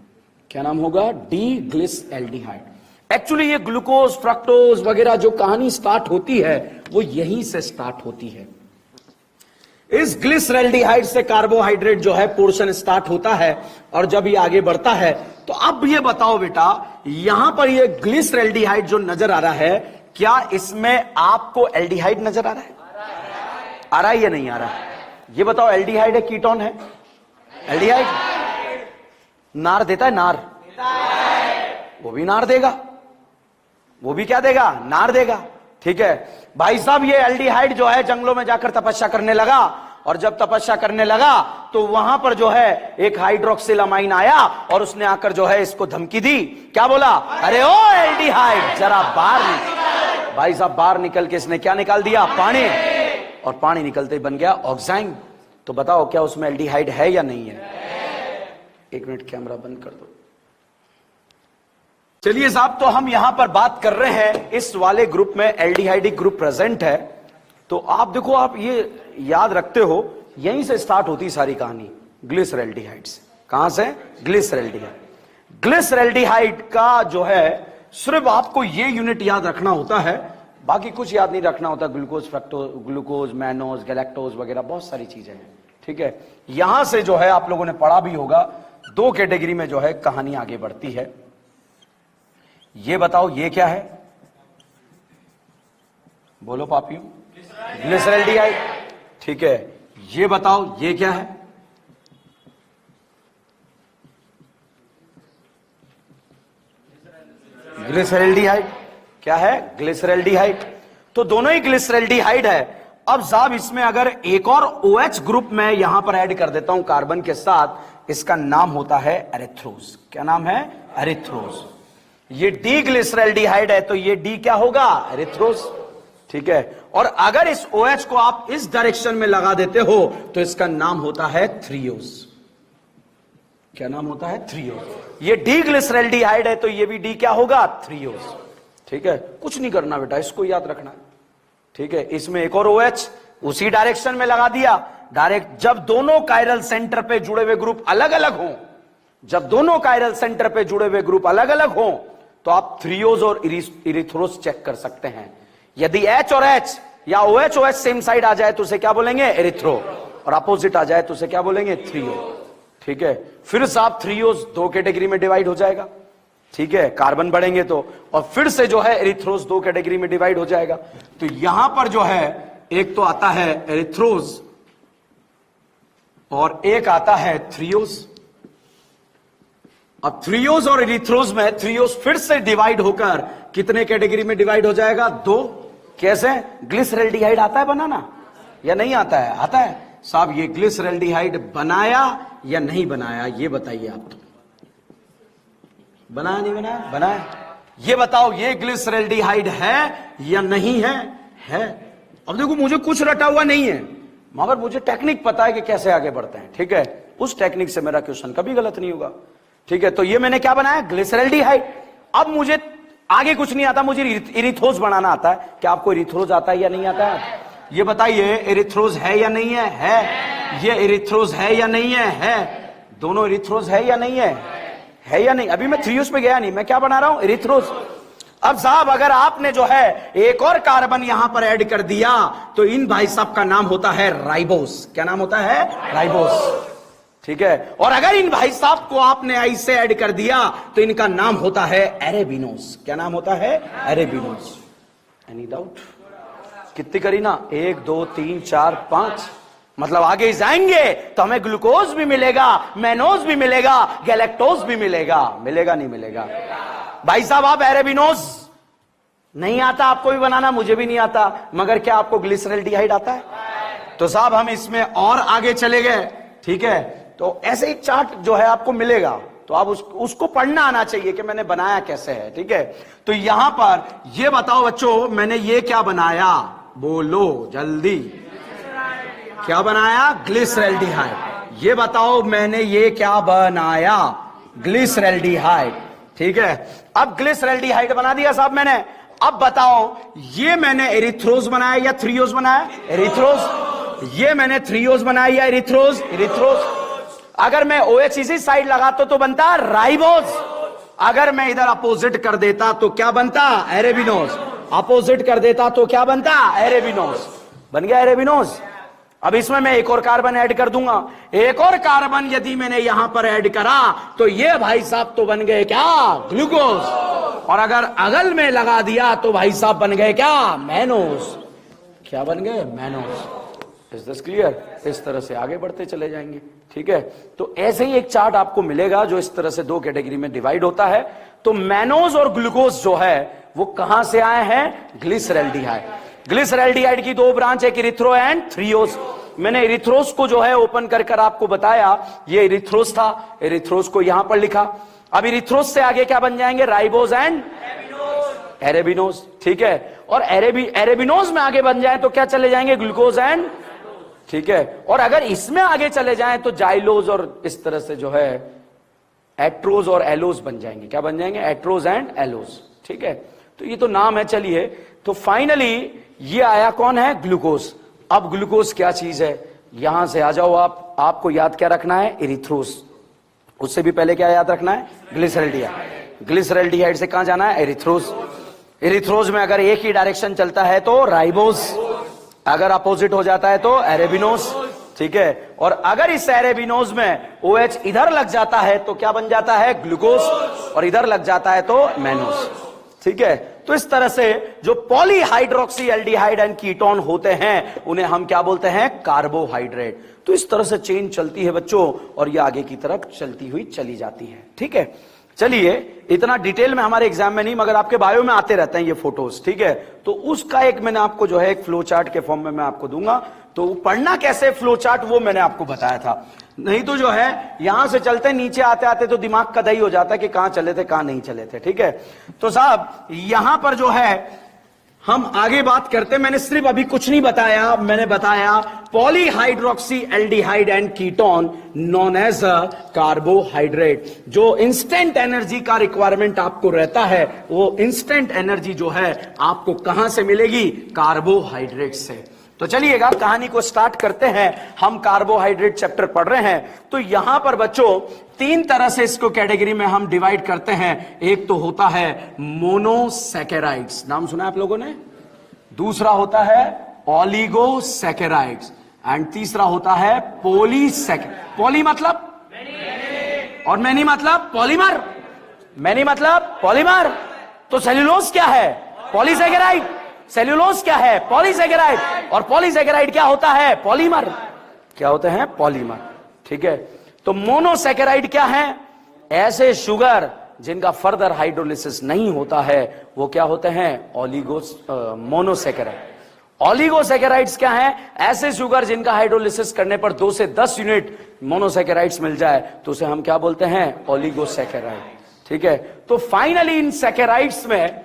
क्या नाम होगा? D glyceraldehyde. एक्चुअली ये ग्लूकोज, फ्रक्टोज वगैरह जो कहानी स्टार्ट होती है वो यहीं से स्टार्ट होती है। इस ग्लिसरल्डिहाइड से कार्बोहाइड्रेट जो है पोर्शन स्टार्ट होता है, और जब ये आगे बढ़ता है तो अब ये बताओ बेटा, यहां पर ये ग्लिसरल्डिहाइड जो नजर आ रहा है, क्या इसमें आपको एल्डिहाइड नजर आ रहा है? आ रहा है या नहीं आ रहा है? ये बताओ, एल्डिहाइड है कीटोन है? एल्डिहाइड नार देता है, नार, वो भी नार देगा, वो भी क्या देगा? नार देगा, ठीक है। भाई साहब, ये एल्डिहाइड जो है जंगलों में जाकर तपस्या करने लगा, और जब तपस्या करने लगा तो वहां पर जो है एक हाइड्रोक्सिलामाइन आया और उसने आकर जो है इसको धमकी दी। क्या बोला? अरे ओ एल्डिहाइड, जरा बाहर निकल। भाई साहब, बाहर निकल के इसने क्या निकाल दिया? पानी, और पानी निकलते ही बन गया ऑक्साइन। तो बताओ, क्या उसमें एल्डिहाइड है या नहीं है? एक मिनट, कैमरा बंद कर दो। चलिए साहब, तो हम यहां पर बात कर रहे हैं, इस वाले ग्रुप में एल्डिहाइडिक ग्रुप प्रेजेंट है। तो आप देखो, आप ये याद रखते हो, यहीं से स्टार्ट होती सारी कहानी, ग्लिसरल्डिहाइड से। कहां से? ग्लिसरैल्डिहाइड। ग्लिसरैल्डिहाइड का जो है सिर्फ आपको ये यूनिट याद रखना होता है, बाकी कुछ याद नहीं रखना होता। Glucose, fructose, glucose, mannose, galactose वगैरह बहुत सारी चीजें हैं, ठीक है। यहां से जो है आप लोगों ने पढ़ा भी होगा, दो कैटेगरी में जो है कहानी आगे बढ़ती है। ये बताओ ये क्या है? बोलो पापियों। ग्लिसरैल्डिहाइड, ठीक है। ये बताओ ये क्या है? ग्लिसरैल्डिहाइड। क्या है? ग्लिसरैल्डिहाइड। तो दोनों ही ग्लिसरैल्डिहाइड है। अब साहब इसमें अगर एक और OH ग्रुप मैं यहां पर ऐड कर देता हूं कार्बन के साथ, इसका नाम होता है एरिथ्रोज। क्या नाम है? एरिथ्रोज। ये डी ग्लिसरैल्डिहाइड है तो ये डी क्या होगा? एरिथ्रोज, ठीक है। और अगर इस OH को आप इस डायरेक्शन में लगा देते हो तो इसका नाम होता है थ्रियोज। क्या नाम होता है? थ्रियोज। ये डी ग्लिसरैल्डिहाइड है तो ये भी डी क्या होगा? थ्रियोज, ठीक है। कुछ नहीं करना बेटा, इसको याद रखना है, ठीक है। इसमें एक और OH उसी डायरेक्शन में लगा दिया डायरेक्ट। जब दोनों कायरल सेंटर पे जुड़े हुए ग्रुप अलग अलग हों, जब दोनों कायरल सेंटर पे जुड़े हुए ग्रुप अलग अलग हों तो आप थ्रियोज और इरिथ्रोज चेक कर सकते हैं। यदि H और H या OH OH सेम साइड आ जाए तो उसे क्या बोलेंगे? एरिथ्रो। और अपोजिट आ जाए तो उसे क्या बोलेंगे? थ्रियो, ठीक है। फिर साहब थ्रियोज दो कैटेगरी में डिवाइड हो जाएगा, ठीक है, कार्बन बढ़ेंगे तो। और फिर से जो है एरिथ्रोज दो कैटेगरी में डिवाइड हो जाएगा। तो यहां पर जो है एक तो आता है एरिथ्रोज और एक आता है थ्रियोज। अब थ्रियोज और एरिथ्रोज में थ्रियोज फिर से डिवाइड होकर कितने कैटेगरी में डिवाइड हो जाएगा? दो। कैसे? ग्लिसरैल्डिहाइड आता है बनाना या नहीं आता है? आता है साहब। ये ग्लिसरैल्डिहाइड बनाया या नहीं बनाया ये बताइए आप। तो बनाया नहीं बनाया? बनाया। ये बताओ ये ग्लिसरैल्डिहाइड है या नहीं है? है। अब देखो मुझे कुछ रटा हुआ नहीं है मगर मुझे टेक्निक पता है कि कैसे आगे बढ़ते हैं, ठीक है। उस टेक्निक से मेरा क्वेश्चन कभी गलत नहीं होगा, ठीक है। तो ये मैंने क्या बनाया? ग्लिसरैल्डिहाइड। अब मुझे आगे कुछ नहीं आता, मुझे इरिथ्रोज बनाना आता है। क्या आपको इरिथ्रोज आता है या नहीं आता है? ये बताइए इरिथ्रोज है या नहीं है? है। ये इरिथ्रोज है या नहीं है? है। दोनों इरिथ्रोज है या नहीं है? है या नहीं? अभी मैं थ्रियोज पे गया नहीं, मैं क्या बना रहा हूं? इरिथ्रोज। अब साहब अगर आपने जो है एक और कार्बन यहां पर ऐड कर दिया तो इन भाई साहब का नाम होता है राइबोस। क्या नाम होता है? राइबोस, ठीक है। और अगर इन भाई साहब को आपने ऐसे ऐड कर दिया तो इनका नाम होता है एरेबिनोस। क्या नाम होता है? एरेबिनोस। Any doubt? कितनी करी ना? 1 2 3 4 5। मतलब आगे जाएंगे तो हमें ग्लूकोज भी मिलेगा, मैनोज भी मिलेगा, गैलेक्टोज भी मिलेगा। मिलेगा नहीं मिलेगा? भाई साहब आप एरेबिनोज नहीं आता आपको भी बनाना, मुझे भी नहीं आता, मगर क्या आपको ग्लिसरैल्डिहाइड आता है? तो साहब हम इसमें और आगे चले गए, ठीक है। तो ऐसे ही चार्ट जो है आपको मिलेगा तो आप उसको पढ़ना आना चाहिए कि मैंने बनाया कैसे है, ठीक है। तो यहां पर ये बताओ बच्चों मैंने ये क्या बनाया? बोलो जल्दी। क्या बनाया? ग्लिसरैल्डिहाइड। ये बताओ मैंने ये क्या बनाया? ग्लिसरैल्डिहाइड, ठीक है। अब ग्लिसरैल्डिहाइड बना दिया साहब मैंने। अब बताओ ये मैंने एरिथ्रोज बनाया या थ्रियोज बनाया? एरिथ्रोज। ये मैंने थ्रियोज बनाया या एरिथ्रोज? एरिथ्रोज। अगर मैं OH इसी साइड लगाता तो बनता राइबोज। अगर मैं इधर अपोजिट कर देता तो क्या बनता? एरेबिनोज। अपोजिट कर देता तो क्या बनता? एरेबिनोज। बन गया एरेबिनोज। अब इसमें मैं एक और कार्बन ऐड कर दूंगा। एक और कार्बन यदि मैंने यहां पर ऐड करा तो ये भाई साहब तो बन गए क्या? ग्लूकोज। और अगर अगल में लगा दिया तो भाई साहब बन गए क्या? मैनोज। क्या बन गए? मैनोज। Is this clear? इस तरह से आगे बढ़ते चले जाएंगे, ठीक है। तो ऐसे ही एक चार्ट आपको मिलेगा जो इस तरह से दो कैटेगरी में डिवाइड होता है। तो मैनोज और ग्लूकोज जो है वो कहां से आए हैं? ग्लिसरैल्डिहाइड। ग्लिसरैल्डिहाइड की दो ब्रांच है, इरिथ्रो एंड थ्रियोज। मैंने इरिथ्रोज को जो है ओपन कर आपको बताया, ये इरिथ्रोज था, इरिथ्रोज को यहां पर लिखा। अब इरिथ्रोज से आगे क्या बन जाएंगे? राइबोज एंड एरेबिनोज, ठीक है। और एरेबिनोज में आगे बन जाए तो क्या चले जाएंगे? ग्लूकोज एंड, ठीक है। और अगर इसमें आगे चले जाएं तो जाइलोज और इस तरह से जो है एट्रोज और एलोज बन जाएंगे। क्या बन जाएंगे? एट्रोज एंड एलोज, ठीक है। तो ये तो नाम है। चलिए तो फाइनली ये आया कौन है? ग्लूकोज। अब ग्लूकोज क्या चीज है? यहां से आ जाओ आप। आपको याद क्या रखना है? इरिथ्रोज, उससे भी पहले क्या याद रखना है? ग्लिसरॉल्डिहाइड। ग्लिसरॉल्डिहाइड से कहां जाना है? एरिथ्रोज। एरिथ्रोज में अगर एक ही डायरेक्शन चलता है तो राइबोज, अगर अपोजिट हो जाता है तो एरेबिनोज, ठीक है। और अगर इस एरेबिनोज में OH इधर लग जाता है तो क्या बन जाता है? ग्लूकोज, और इधर लग जाता है तो मैनोज, ठीक है। तो इस तरह से जो पॉलीहाइड्रोक्सी एल्डिहाइड एंड कीटोन होते हैं उन्हें हम क्या बोलते हैं? कार्बोहाइड्रेट। तो इस तरह से चेन चलती है बच्चों, और ये आगे की तरफ चलती हुई चली जाती है, ठीक है। चलिए, इतना डिटेल में हमारे एग्जाम में नहीं, मगर आपके बायो में आते रहते हैं ये फोटोज, ठीक है। तो उसका एक मैंने आपको जो है एक फ्लो चार्ट के फॉर्म में मैं आपको दूंगा, तो पढ़ना कैसे फ्लो चार्ट वो मैंने आपको बताया था। नहीं तो जो है यहां से चलते नीचे आते आते तो दिमाग का दही हो जाता है कि कहां चले थे कहां नहीं चले थे, ठीक है। तो साहब यहां पर जो है हम आगे बात करते, मैंने सिर्फ अभी कुछ नहीं बताया, मैंने बताया polyhydroxy aldehyde and ketone known as a carbohydrate. जो इंस्टेंट एनर्जी का रिक्वायरमेंट आपको रहता है, वो इंस्टेंट एनर्जी जो है आपको कहां से मिलेगी? कार्बोहाइड्रेट से। तो चलिएगा कहानी को स्टार्ट करते हैं। हम कार्बोहाइड्रेट चैप्टर पढ़ रहे हैं। तो यहां पर बच्चों तीन तरह से इसको कैटेगरी में हम डिवाइड करते हैं। एक तो होता है मोनोसैकेराइड्स, नाम सुना है आप लोगों ने? दूसरा होता है ओलिगोसैकेराइड्स, एंड तीसरा होता है पॉलीसैकेराइड। पॉली मतलब और मैनी मतलब पॉलीमर, मैनी मतलब पॉलीमर। तो सेल्यूलोज क्या है? पॉलीसैकेराइड। सेल्यूलोज क्या है? पॉलीसैकेराइड। और पॉलीसैकेराइड क्या होता है? पॉलीमर। क्या होते हैं? पॉलीमर, ठीक है। तो मोनोसैकेराइड क्या है? ऐसे शुगर जिनका फर्दर हाइड्रोलिसिस नहीं होता है, वो क्या होते हैं? मोनोसैकेराइड। ओलिगोसैकेराइड्स क्या है? ऐसे शुगर जिनका हाइड्रोलिसिस करने पर 2 से 10 यूनिट मोनोसैकेराइड्स मिल जाए तो उसे हम क्या बोलते हैं? ओलिगोसैकेराइड, ठीक है। तो फाइनली इन सैकेराइड्स में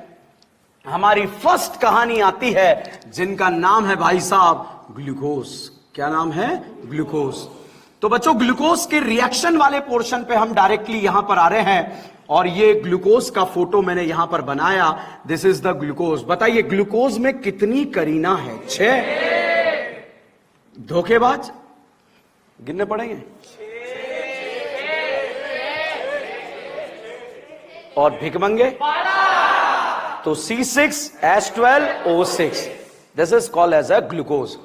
हमारी फर्स्ट कहानी आती है जिनका नाम है भाई साहब ग्लूकोज। क्या नाम है? ग्लूकोज। तो बच्चों ग्लूकोज के रिएक्शन वाले पोर्शन पे हम डायरेक्टली यहां पर आ रहे हैं, और ये ग्लूकोज का फोटो मैंने यहां पर बनाया। This is the glucose. बताइए ग्लूकोज में कितनी करीना है? 6। धोखेबाज गिनने पड़ेंगे। और भिकमंगे तो C6H12O6। This is called as a glucose.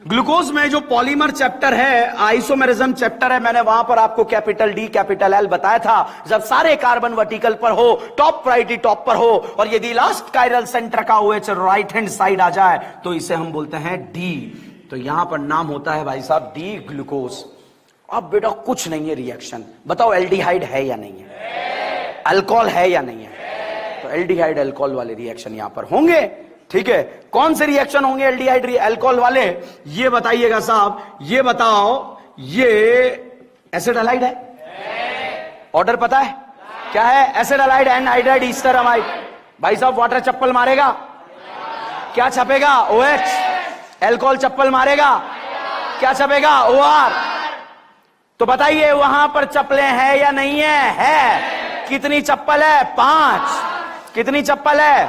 Glucose में जो पॉलीमर चैप्टर है, आइसोमेरिज्म चैप्टर है, मैंने वहां पर आपको कैपिटल D कैपिटल L बताया था। जब सारे कार्बन वर्टिकल पर हो, टॉप प्रायोरिटी टॉप पर हो, और यदि लास्ट कायरल सेंटर का OH राइट हैंड साइड आ जाए तो इसे हम बोलते हैं D। तो यहां पर नाम होता है भाई साहब D ग्लूकोज। अब बेटा कुछ नहीं है रिएक्शन, बताओ एल्डिहाइड है या नहीं है? अल्कोहल है या नहीं है? तो एल्डिहाइड अल्कोहल वाले रिएक्शन यहां पर होंगे, ठीक है। कौन से रिएक्शन होंगे एल्डिहाइड अल्कोहल वाले? ये बताइएगा साहब, ये बताओ, ये एसिड हलाइड है? ऑर्डर पता है क्या है? Acid halide, anhydride, Easter amide. भाई साहब वाटर चप्पल मारेगा, क्या छपेगा? OH। अल्कोहल चप्पल मारेगा, क्या छपेगा? OR। तो बताइए वहां पर चप्पलें हैं या नहीं है? है। कितनी चप्पल है? 5। कितनी चप्पल है?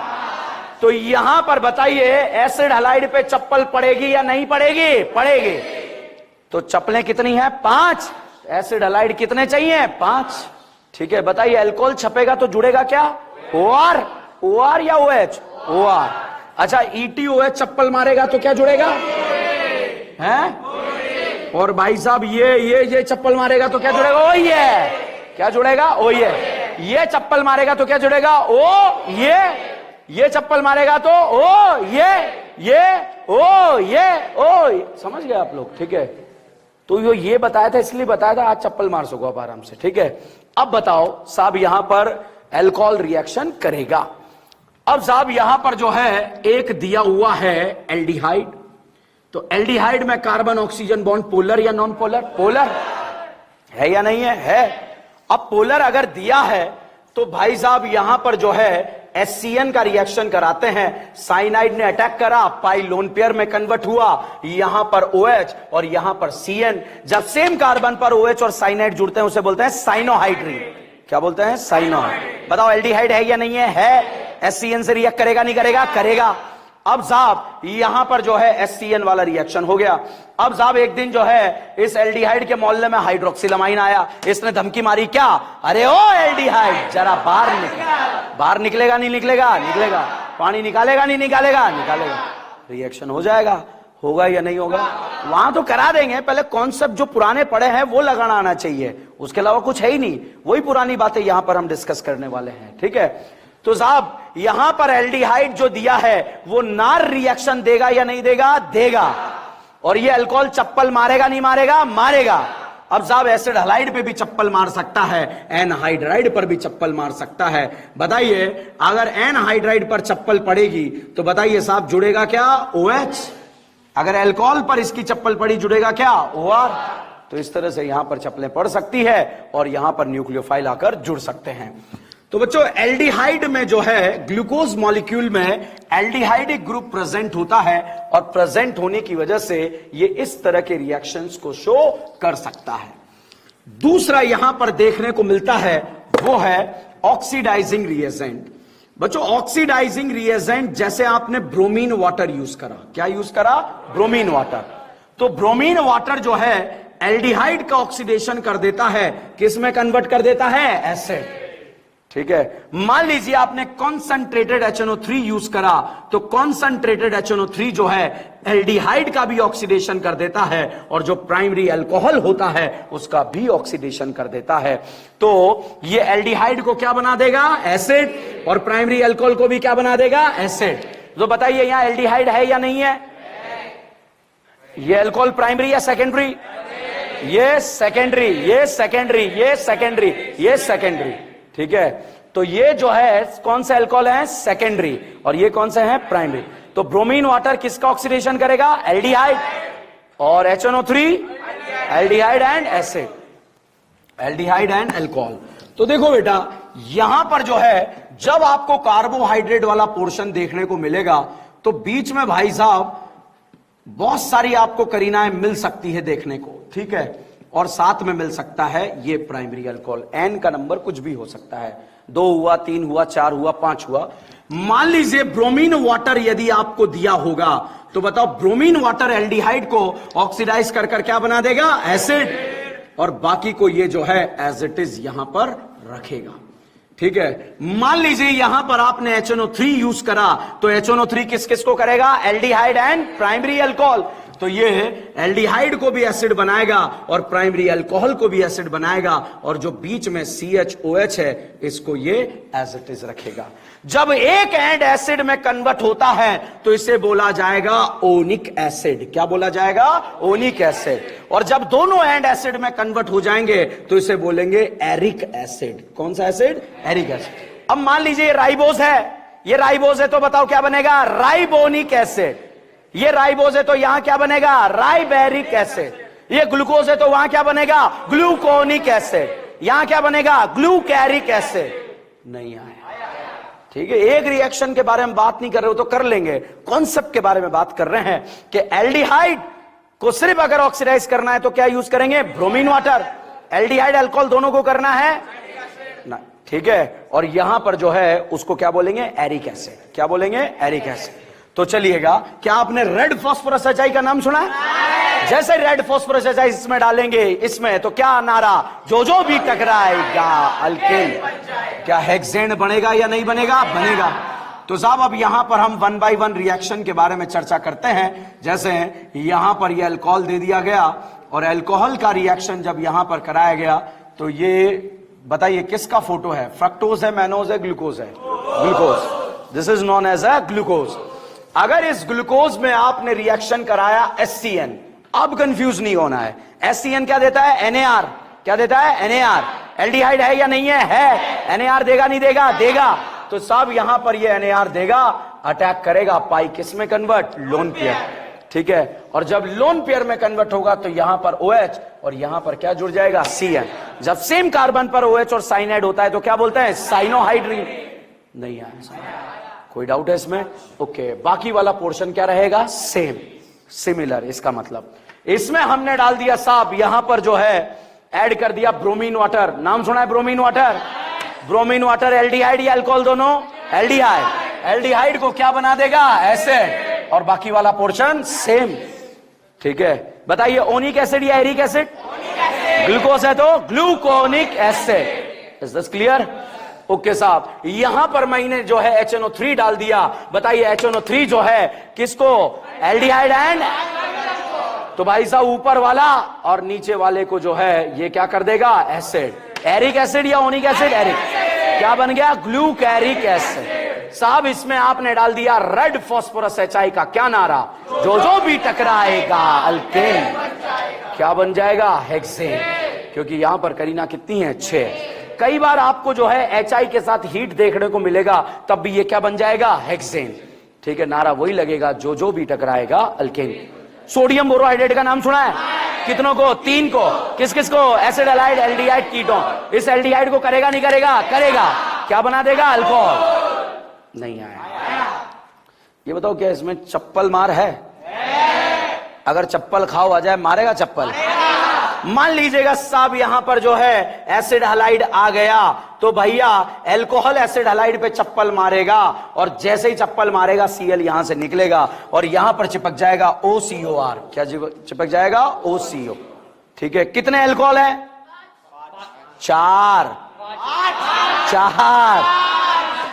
तो यहां पर बताइए एसिड हलाइड पे चप्पल पड़ेगी या नहीं पड़ेगी? पड़ेगी। तो चप्पलें कितनी हैं? 5। एसिड हलाइड कितने चाहिए? 5, ठीक है। बताइए अल्कोहल छपेगा तो जुड़ेगा क्या? OR। OR या OH? OR। अच्छा ETOH चप्पल मारेगा तो क्या जुड़ेगा? हैं? और भाई साहब ये चप्पल मारेगा तो क्या जुड़ेगा? ओ ये। क्या जुड़ेगा? ओ ये चप्पल मारेगा तो क्या जुड़ेगा? ओ ये चप्पल मारेगा तो ओ ये ओ समझ गए आप लोग, ठीक है। तो ये बताया था, इसलिए बताया था आज चप्पल मार सको आप आराम से, ठीक है। अब बताओ साहब यहां पर अल्कोहल रिएक्शन करेगा। अब साहब यहां पर जो है एक दिया हुआ है एल्डिहाइड। तो एल्डिहाइड में कार्बन ऑक्सीजन बॉन्ड पोलर या नॉन पोलर? पोलर है या नहीं है? है। अब पोलर अगर दिया है तो भाई साहब यहां पर जो है HCN का रिएक्शन कराते हैं। साइनाइड ने अटैक करा, पाई लोन पेयर में कन्वर्ट हुआ, यहां पर OH और यहां पर CN। जब सेम कार्बन पर OH और साइनाइड जुड़ते हैं उसे बोलते हैं साइनोहाइड्रीन। क्या बोलते हैं? साइनोहाइड। बताओ एल्डिहाइड है या नहीं है? है। HCN से रिएक्ट करेगा नहीं करेगा? करेगा। अब साहब यहां पर जो है HCN वाला रिएक्शन हो गया। अब साहब एक दिन जो है इस एल्डिहाइड के मोहल्ले में हाइड्रोक्सिलामाइन आया, इसने धमकी मारी, क्या, अरे ओ एल्डिहाइड जरा बाहर निकल। बाहर निकलेगा नहीं निकलेगा? निकलेगा। पानी निकालेगा नहीं निकालेगा? निकालेगा। रिएक्शन हो जाएगा, होगा या नहीं होगा? वहां तो करा देंगे, पहले कॉन्सेप्ट जो पुराने पड़े हैं वो लगाना आना चाहिए, उसके अलावा कुछ है ही नहीं। वही पुरानी बातें यहां पर हम डिस्कस करने वाले हैं, ठीक है। तो साहब यहां पर एल्डिहाइड जो दिया है वो नार रिएक्शन देगा या नहीं देगा? देगा। और ये अल्कोहल चप्पल मारेगा नहीं मारेगा? मारेगा। अब साहब एसिड हलाइड पे भी चप्पल मार सकता है, एनहाइड्राइड पर भी चप्पल मार सकता है। बताइए अगर एनहाइड्राइड पर चप्पल पड़ेगी तो बताइए साहब जुड़ेगा क्या? OH। अगर अल्कोहल पर इसकी चप्पल पड़ी जुड़ेगा क्या? OR। तो इस तरह से यहां पर चप्पलें पड़ सकती है और यहां पर न्यूक्लियोफाइल आकर जुड़ सकते हैं। तो बच्चों एल्डिहाइड में जो है ग्लूकोज मॉलिक्यूल में एल्डिहाइड एक ग्रुप प्रेजेंट होता है और प्रेजेंट होने की वजह से ये इस तरह के रिएक्शंस को शो कर सकता है। दूसरा यहां पर देखने को मिलता है वो है ऑक्सीडाइजिंग रिएजेंट। बच्चों ऑक्सीडाइजिंग रिएजेंट जैसे आपने ब्रोमीन वाटर यूज करा, क्या यूज करा? Bromine water. तो ब्रोमीन वाटर जो है एल्डिहाइड का ऑक्सीडेशन कर देता है, किस में कन्वर्ट कर देता है? एसिड। ठीक है, मान लीजिए आपने कॉन्सेंट्रेटेड HNO3 यूज करा, तो कॉन्सेंट्रेटेड HNO3 जो है एल्डिहाइड का भी ऑक्सीडेशन कर देता है और जो प्राइमरी अल्कोहल होता है उसका भी ऑक्सीडेशन कर देता है। तो ये एल्डिहाइड को क्या बना देगा? एसिड। और प्राइमरी अल्कोहल को भी क्या बना देगा? एसिड। तो बताइए यहां एल्डिहाइड है या नहीं है? ये अल्कोहल प्राइमरी या सेकेंडरी? ये सेकेंडरी, ये सेकेंडरी, ये सेकेंडरी, ये सेकेंडरी। ठीक है, तो ये जो है कौन से अल्कोहल है? सेकेंडरी। और ये कौन से है? प्राइमरी। तो ब्रोमीन वाटर किसका ऑक्सीडेशन करेगा? एल्डिहाइड। और HNO3 aldehyde and acid, aldehyde and alcohol. तो देखो बेटा यहां पर जो है जब आपको कार्बोहाइड्रेट वाला पोर्शन देखने को मिलेगा तो बीच में भाई साहब बहुत सारी आपको करीनाएं मिल सकती है देखने को, ठीक है। और साथ में मिल सकता है ये प्राइमरी अल्कोहल। एन का नंबर कुछ भी हो सकता है, 2 हुआ, 3 हुआ, 4 हुआ, 5 हुआ। मान लीजिए ब्रोमीन वाटर यदि आपको दिया होगा तो बताओ ब्रोमीन वाटर एल्डिहाइड को ऑक्सीडाइज कर कर क्या बना देगा? एसिड। और बाकी को ये जो है एज इट इज यहां पर रखेगा, ठीक है। मान लीजिए यहां पर आपने HNO3 यूज करा तो HNO3 किस किस को करेगा? Aldehyde and primary alcohol. तो ये एल्डिहाइड को भी एसिड बनाएगा और प्राइमरी अल्कोहल को भी एसिड बनाएगा और जो बीच में CHOH है इसको ये एज इट इज रखेगा। जब एक एंड एसिड में कन्वर्ट होता है तो इसे बोला जाएगा ओनिक एसिड। क्या बोला जाएगा? ओनिक एसिड। और जब दोनों एंड एसिड में कन्वर्ट हो जाएंगे तो इसे बोलेंगे एरिक एसिड। कौन सा एसिड? Eric acid. अब मान लीजिए ये राइबोज है, ये राइबोज है तो बताओ क्या बनेगा? राइबोनिक एसिड। ये राइबोज है तो यहां क्या बनेगा? राइबेरिक एसिड। ये ग्लूकोज है तो वहां क्या बनेगा? Gluconic acid. यहां क्या बनेगा? ग्लूकैरिक एसिड। नहीं आया, ठीक है। एक रिएक्शन के बारे में बात नहीं कर रहे हो तो कर लेंगे, कॉन्सेप्ट के बारे में बात कर रहे हैं कि एल्डिहाइड को सिर्फ अगर ऑक्सीडाइज करना है तो क्या यूज करेंगे? Bromine water. एल्डिहाइड अल्कोहल दोनों को करना है ना, ठीक है। और यहां पर जो है उसको क्या बोलेंगे? एरिक एसिड। क्या बोलेंगे? एरिक एसिड। तो चलिएगा, क्या आपने रेड फास्फोरस एचाई का नाम सुना है? जैसे रेड फास्फोरस एचाई इसमें डालेंगे इसमें तो क्या नारा? जो जो भी टकराएगा अल्केन। क्या हेक्सेन बनेगा या नहीं बनेगा? बनेगा। तो साहब अब यहां पर हम 1 by 1 रिएक्शन के बारे में चर्चा करते हैं। जैसे यहां पर यह अल्कोहल दे दिया गया और अल्कोहल का रिएक्शन जब यहां पर कराया गया तो ये बताइए किसका फोटो है? फ्रक्टोज है, मैनोज है, ग्लूकोज है? Glucose. This is known as a glucose. अगर इस ग्लूकोज में आपने रिएक्शन कराया HCN, अब कंफ्यूज नहीं होना है। HCN क्या देता है? NAR। क्या देता है? NAR। एल्डिहाइड है या नहीं है? है। NAR देगा नहीं देगा? देगा। तो साहब यहां पर ये NAR देगा, अटैक करेगा, पाई किस में कन्वर्ट? लोन पेयर, ठीक है। और जब लोन पेयर में कन्वर्ट होगा तो यहां पर OH और यहां पर क्या जुड़ जाएगा? CN। जब सेम कार्बन पर OH और साइनाइड होता है तो क्या बोलते हैं? साइनोहाइड्रीन। नहीं आया, कोई डाउट है इसमें? ओके, बाकी वाला पोर्शन क्या रहेगा? Same, similar. इसका मतलब इसमें हमने डाल दिया साहब यहां पर जो है ऐड कर दिया ब्रोमीन वाटर। नाम सुना है bromine water? Bromine water aldehyde या अल्कोहल? दोनों एल्डिहाइड। एल्डिहाइड को क्या बना देगा? एसिड, और बाकी वाला पोर्शन सेम। ठीक है, बताइए ओनिक एसिड या एरिक एसिड? ग्लूकोज है तो gluconic acid. Is this clear? Okay साहब, यहां पर मैंने जो है HNO3 डाल दिया। बताइए HNO3 जो है किसको? एल्डिहाइड एंड, तो भाई साहब ऊपर वाला और नीचे वाले को जो है ये क्या कर देगा? एसिड। एरिक एसिड या ओनिक एसिड? एरिक। क्या बन गया? ग्लूकैरिक एसिड। साहब इसमें आपने डाल दिया रेड फास्फोरस HI का क्या नारा? जो भी टकराएगा अल्केन क्या बन जाएगा? हेक्सेन। क्योंकि यहां पर करीना कितनी है? 6। कई बार आपको जो है HI के साथ हीट देखने को मिलेगा, तब भी ये क्या बन जाएगा? हेक्सेन। ठीक है, नारा वही लगेगा, जो भी टकराएगा अल्केन। सोडियम बोरोहाइड्रेट का नाम सुना है? कितनों को? 3 को। किस किस को? Acid, allied, aldehyde, ketone. इस एल्डिहाइड को करेगा नहीं करेगा? करेगा। क्या बना देगा? अल्कोहल। नहीं आया। ये बताओ क्या इसमें चप्पल मार है? अगर चप्पल खाओ आ जाए, मारेगा चप्पल? मान लीजिएगा साहब यहां पर जो है एसिड हलाइड आ गया, तो भैया एल्कोहल एसिड हलाइड पे चप्पल मारेगा, और जैसे ही चप्पल मारेगा Cl यहां से निकलेगा और यहां पर चिपक जाएगा OCOR। क्या चिपक जाएगा? OCO। ठीक है, कितने एल्कोहल है? 4।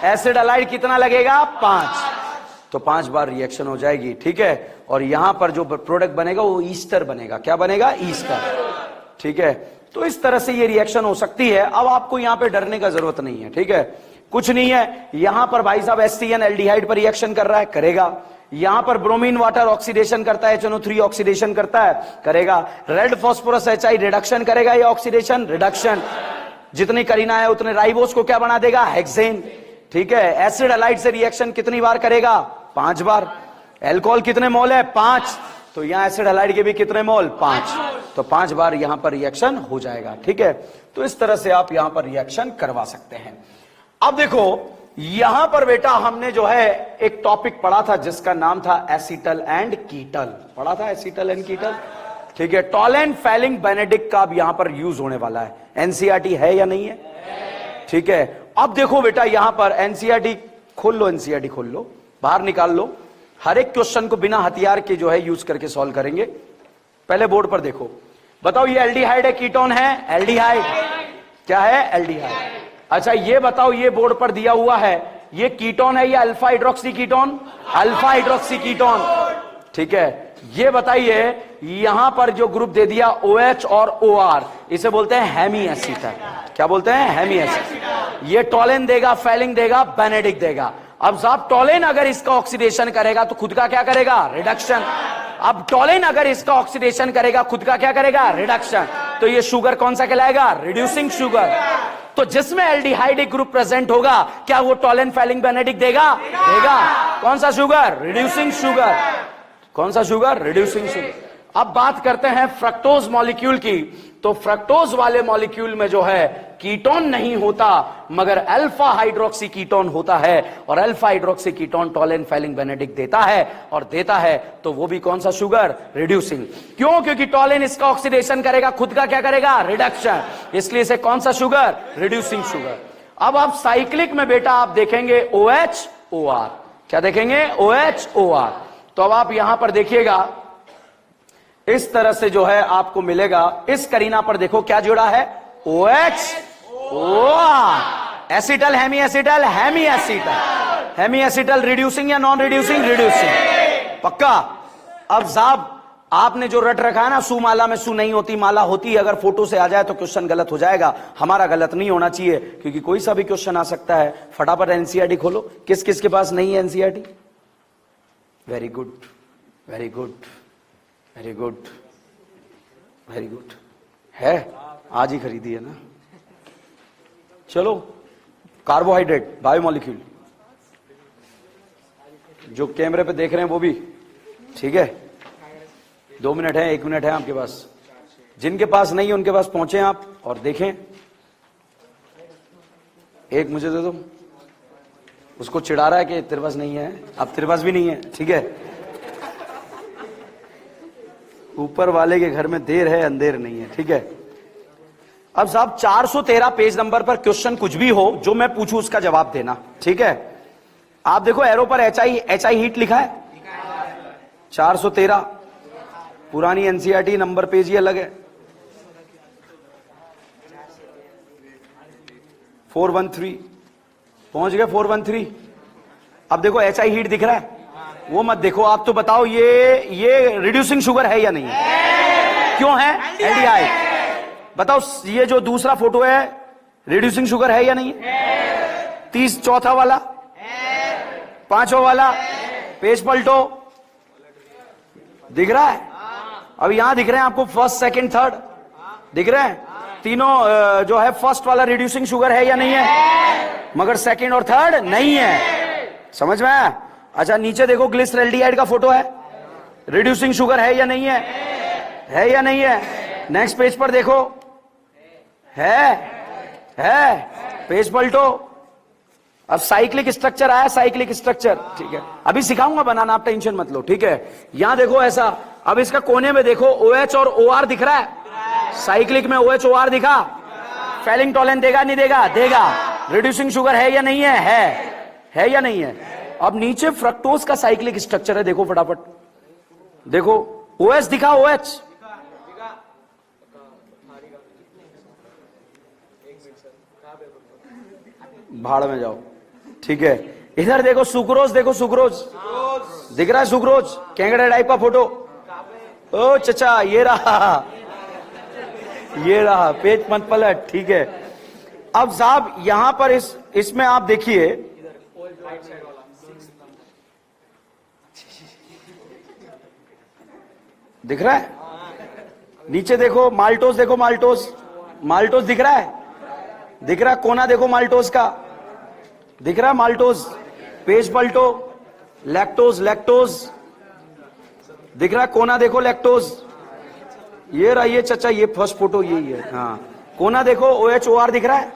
एसिड हलाइड कितना लगेगा? 5। तो 5 बार रिएक्शन हो जाएगी। ठीक है, और यहां पर जो प्रोडक्ट बनेगा वो ईस्टर बनेगा। क्या बनेगा? ईस्टर। ठीक है, तो इस तरह से ये रिएक्शन हो सकती है। अब आपको यहां पे डरने का जरूरत नहीं है। ठीक है, कुछ नहीं है। यहां पर भाई साहब HCN एल्डिहाइड पर रिएक्शन कर रहा है, करेगा। यहां पर ब्रोमीन वाटर ऑक्सीडेशन करता है, HNO3 ऑक्सीडेशन करता है, करेगा। रेड फास्फोरस HI रिडक्शन करेगा या ऑक्सीडेशन? रिडक्शन। जितनी करीना है उतने राइबोस को क्या बना देगा? हेक्सेन। ठीक है, एसिड हलाइड से रिएक्शन कितनी बार करेगा? 5 बार। एल्कोहल कितने मोल है? 5। तो यहां एसिड हलाइड के भी कितने मोल? 5। तो 5 बार यहां पर रिएक्शन हो जाएगा। ठीक है, तो इस तरह से आप यहां पर रिएक्शन करवा सकते हैं। अब देखो यहां पर बेटा हमने जो है एक टॉपिक पढ़ा था जिसका नाम था एसीटल एंड कीटल। पढ़ा था एसीटल एंड कीटल। ठीक है, टॉलेंट फेलिंग बेनेडिक्ट का अब यहां पर यूज होने वाला है। एनसीईआरटी है या नहीं है? ठीक है, अब देखो बेटा यहां पर एनसीईआरटी खोल लो, एनसीईआरटी खोल लो, बाहर निकाल लो। हर एक क्वेश्चन को बिना हथियार के जो है यूज करके सॉल्व करेंगे। पहले बोर्ड पर देखो, बताओ ये एल्डिहाइड है कीटोन है? एल्डिहाइड। क्या है? एल्डिहाइड। अच्छा ये बताओ, ये बोर्ड पर दिया हुआ है, ये कीटोन है या alpha hydroxy ketone? Alpha hydroxy ketone. ठीक है, ये बताइए यहां पर जो ग्रुप दे दिया OH और OR, इसे बोलते हैं हेमी एसीटल। क्या बोलते हैं? Hemi acetal. ये टॉलेन देगा, फेलिंग देगा, बेनेडिक्ट देगा। अब साहब टॉलेन अगर इसका ऑक्सीडेशन करेगा तो खुद का क्या करेगा? रिडक्शन। अब टॉलेन अगर इसका ऑक्सीडेशन करेगा खुद का क्या करेगा? रिडक्शन। तो ये शुगर कौन सा कहलाएगा? Reducing sugar. तो जिसमें एल्डिहाइड ग्रुप प्रेजेंट होगा क्या वो टॉलेन फेलिंग बेनेडिक्ट देगा? देगा। कौन सा शुगर? Reducing sugar. कौन सा शुगर? Reducing sugar. अब बात करते हैं फ्रक्टोज मॉलिक्यूल की। तो फ्रक्टोज वाले मॉलिक्यूल में जो है कीटोन नहीं होता मगर अल्फा हाइड्रोक्सी कीटोन होता है, और alpha hydroxy ketone Tollen Fehling Benedict देता है, और देता है तो वो भी कौन सा शुगर? रिड्यूसिंग। क्यों? क्योंकि टॉलेन इसका ऑक्सीडेशन करेगा, खुद का क्या करेगा? रिडक्शन। इसलिए इसे कौन सा शुगर? Reducing sugar. अब आप साइक्लिक में बेटा आप देखेंगे OH OR। क्या देखेंगे? OH OR। तो अब आप यहां पर देखिएगा इस तरह से जो है आपको मिलेगा। इस करीना पर देखो क्या जुड़ा है? OH OR। Acetal hemi acetal, hemi acetal. Hemi acetal reducing या नॉन रिड्यूसिंग? रिड्यूसिंग। पक्का? अब साहब आपने जो रट रखा है ना, सु माला में सु नहीं होती, माला होती है। अगर फोटो से आ जाए तो क्वेश्चन गलत हो जाएगा। हमारा गलत नहीं होना चाहिए क्योंकि कोई सा भी क्वेश्चन आ सकता है। फटाफट एनसीईआरटी खोलो। किस किस के पास नहीं है NCERT? Very good, very good, very good, very good. है? आज ही खरीदी है ना? चलो, कार्बोहाइड्रेट बायोमोलिक्यूल जो कैमरे पे देख रहे हैं वो भी ठीक है। 2 मिनट है, 1 मिनट है आपके पास। जिनके पास नहीं है उनके पास पहुंचे आप और देखें। एक मुझे दे दो। उसको चिढ़ा रहा है कि तेरे पास नहीं है। अब तेरे पास भी नहीं है, ठीक है। ऊपर वाले के घर में देर है अंधेर नहीं है, ठीक है। अब साहब 413 पेज नंबर पर क्वेश्चन कुछ भी हो जो मैं पूछूं उसका जवाब देना, ठीक है। आप देखो एरो पर एच आई हीट लिखा है 413, पुरानी एनसीईआरटी नंबर पेज ही अलग है। 413 पहुंच गए 413। अब देखो एच आई हीट दिख रहा है, वो मत देखो, आप तो बताओ ये रिड्यूसिंग शुगर है या नहीं है? क्यों है? एल्डिहाइड। बताओ ये जो दूसरा फोटो है रिड्यूसिंग शुगर है या नहीं है? 30 चौथा वाला, पांचवा वाला, पेज पलटो, दिख रहा है? अब यहां दिख रहे हैं आपको फर्स्ट सेकंड थर्ड दिख रहे हैं तीनों। जो है फर्स्ट वाला रिड्यूसिंग शुगर है या नहीं है, मगर सेकंड और थर्ड नहीं है। समझ में आया? अच्छा नीचे देखो ग्लिसरॉल्डिहाइड का फोटो है, रिड्यूसिंग शुगर है या नहीं है? है या नहीं है? नेक्स्ट पेज पर देखो, है पेज पलटो। अब साइक्लिक स्ट्रक्चर आया, साइक्लिक स्ट्रक्चर, ठीक है अभी सिखाऊंगा बनाना, आप टेंशन मत लो, ठीक है। यहां देखो ऐसा, अब इसका कोने में देखो OH और OR दिख रहा है, साइक्लिक में OH OR दिखा, फेलिंग टॉलेंट देगा नहीं देगा? देगा। रिड्यूसिंग शुगर है या नहीं है? है या नहीं है? अब नीचे फ्रक्टोज का साइक्लिक स्ट्रक्चर है, देखो फटाफट देखो, OH दिखा, OH भाड़ में जाओ, ठीक है। इधर देखो सुक्रोज, देखो सुक्रोज दिख रहा है, सुक्रोज कैंगड़ा टाइप का फोटो। ओ चचा ये रहा पेज मत पलट, ठीक है। अब साहब यहां पर इसमें आप देखिए, दिख रहा है? नीचे देखो माल्टोस, देखो माल्टोस दिख रहा है, दिख रहा है कोना देखो माल्टोस का, दिख रहा है माल्टोस। पेज पलटो, लैक्टोज दिख रहा है, कोना देखो लैक्टोज, ये रहा, ये चचा ये फर्स्ट फोटो यही है, हाँ कोना देखो OH OR दिख रहा है,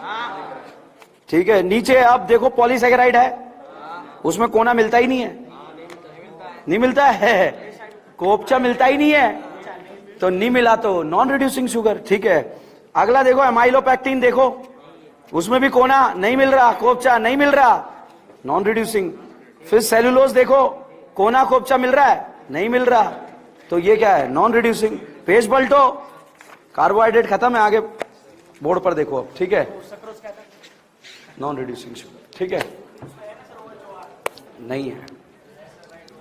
ठीक है। नीचे अब देखो पॉलीसैकेराइड है, उसमें कोना मिलता ही नहीं है, नहीं मिलता है, कोपचा मिलता ही नहीं है, तो नहीं मिला तो नॉन रिड्यूसिंग शुगर, ठीक है। अगला देखो एमाइलोपेक्टिन, देखो उसमें भी कोना नहीं मिल रहा, कोपचा नहीं मिल रहा, नॉन रिड्यूसिंग। फिर सेलुलोज देखो, कोना कोपचा मिल रहा है, नहीं मिल रहा, तो ये क्या है? Non reducing. पेज पलटो, कार्बोहाइड्रेट खत्म है, आगे बोर्ड पर देखो अब, ठीक है, नॉन रिड्यूसिंग शुगर, ठीक है, नहीं है।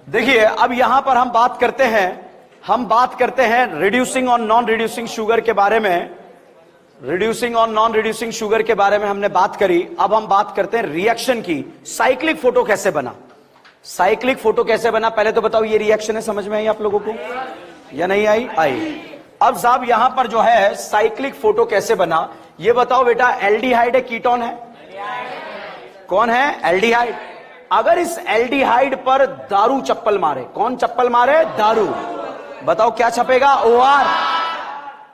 देखिए अब यहां पर हम बात करते हैं रिड्यूसिंग और नॉन रिड्यूसिंग शुगर के बारे में। रिड्यूसिंग और नॉन रिड्यूसिंग शुगर के बारे में हमने बात करी, अब हम बात करते हैं रिएक्शन की। साइक्लिक फोटो कैसे बना? साइक्लिक फोटो कैसे बना पहले तो बताओ, ये रिएक्शन है, समझ में आई आप लोगों को या नहीं आई? अब साहब यहां पर जो है साइक्लिक फोटो कैसे बना, ये बताओ बेटा। एल्डिहाइड है, कीटोन है? कौन है? एल्डिहाइड। अगर इस एल्डिहाइड पर दारू चप्पल मारे, कौन चप्पल मारे? दारू, बताओ क्या छपेगा? OR।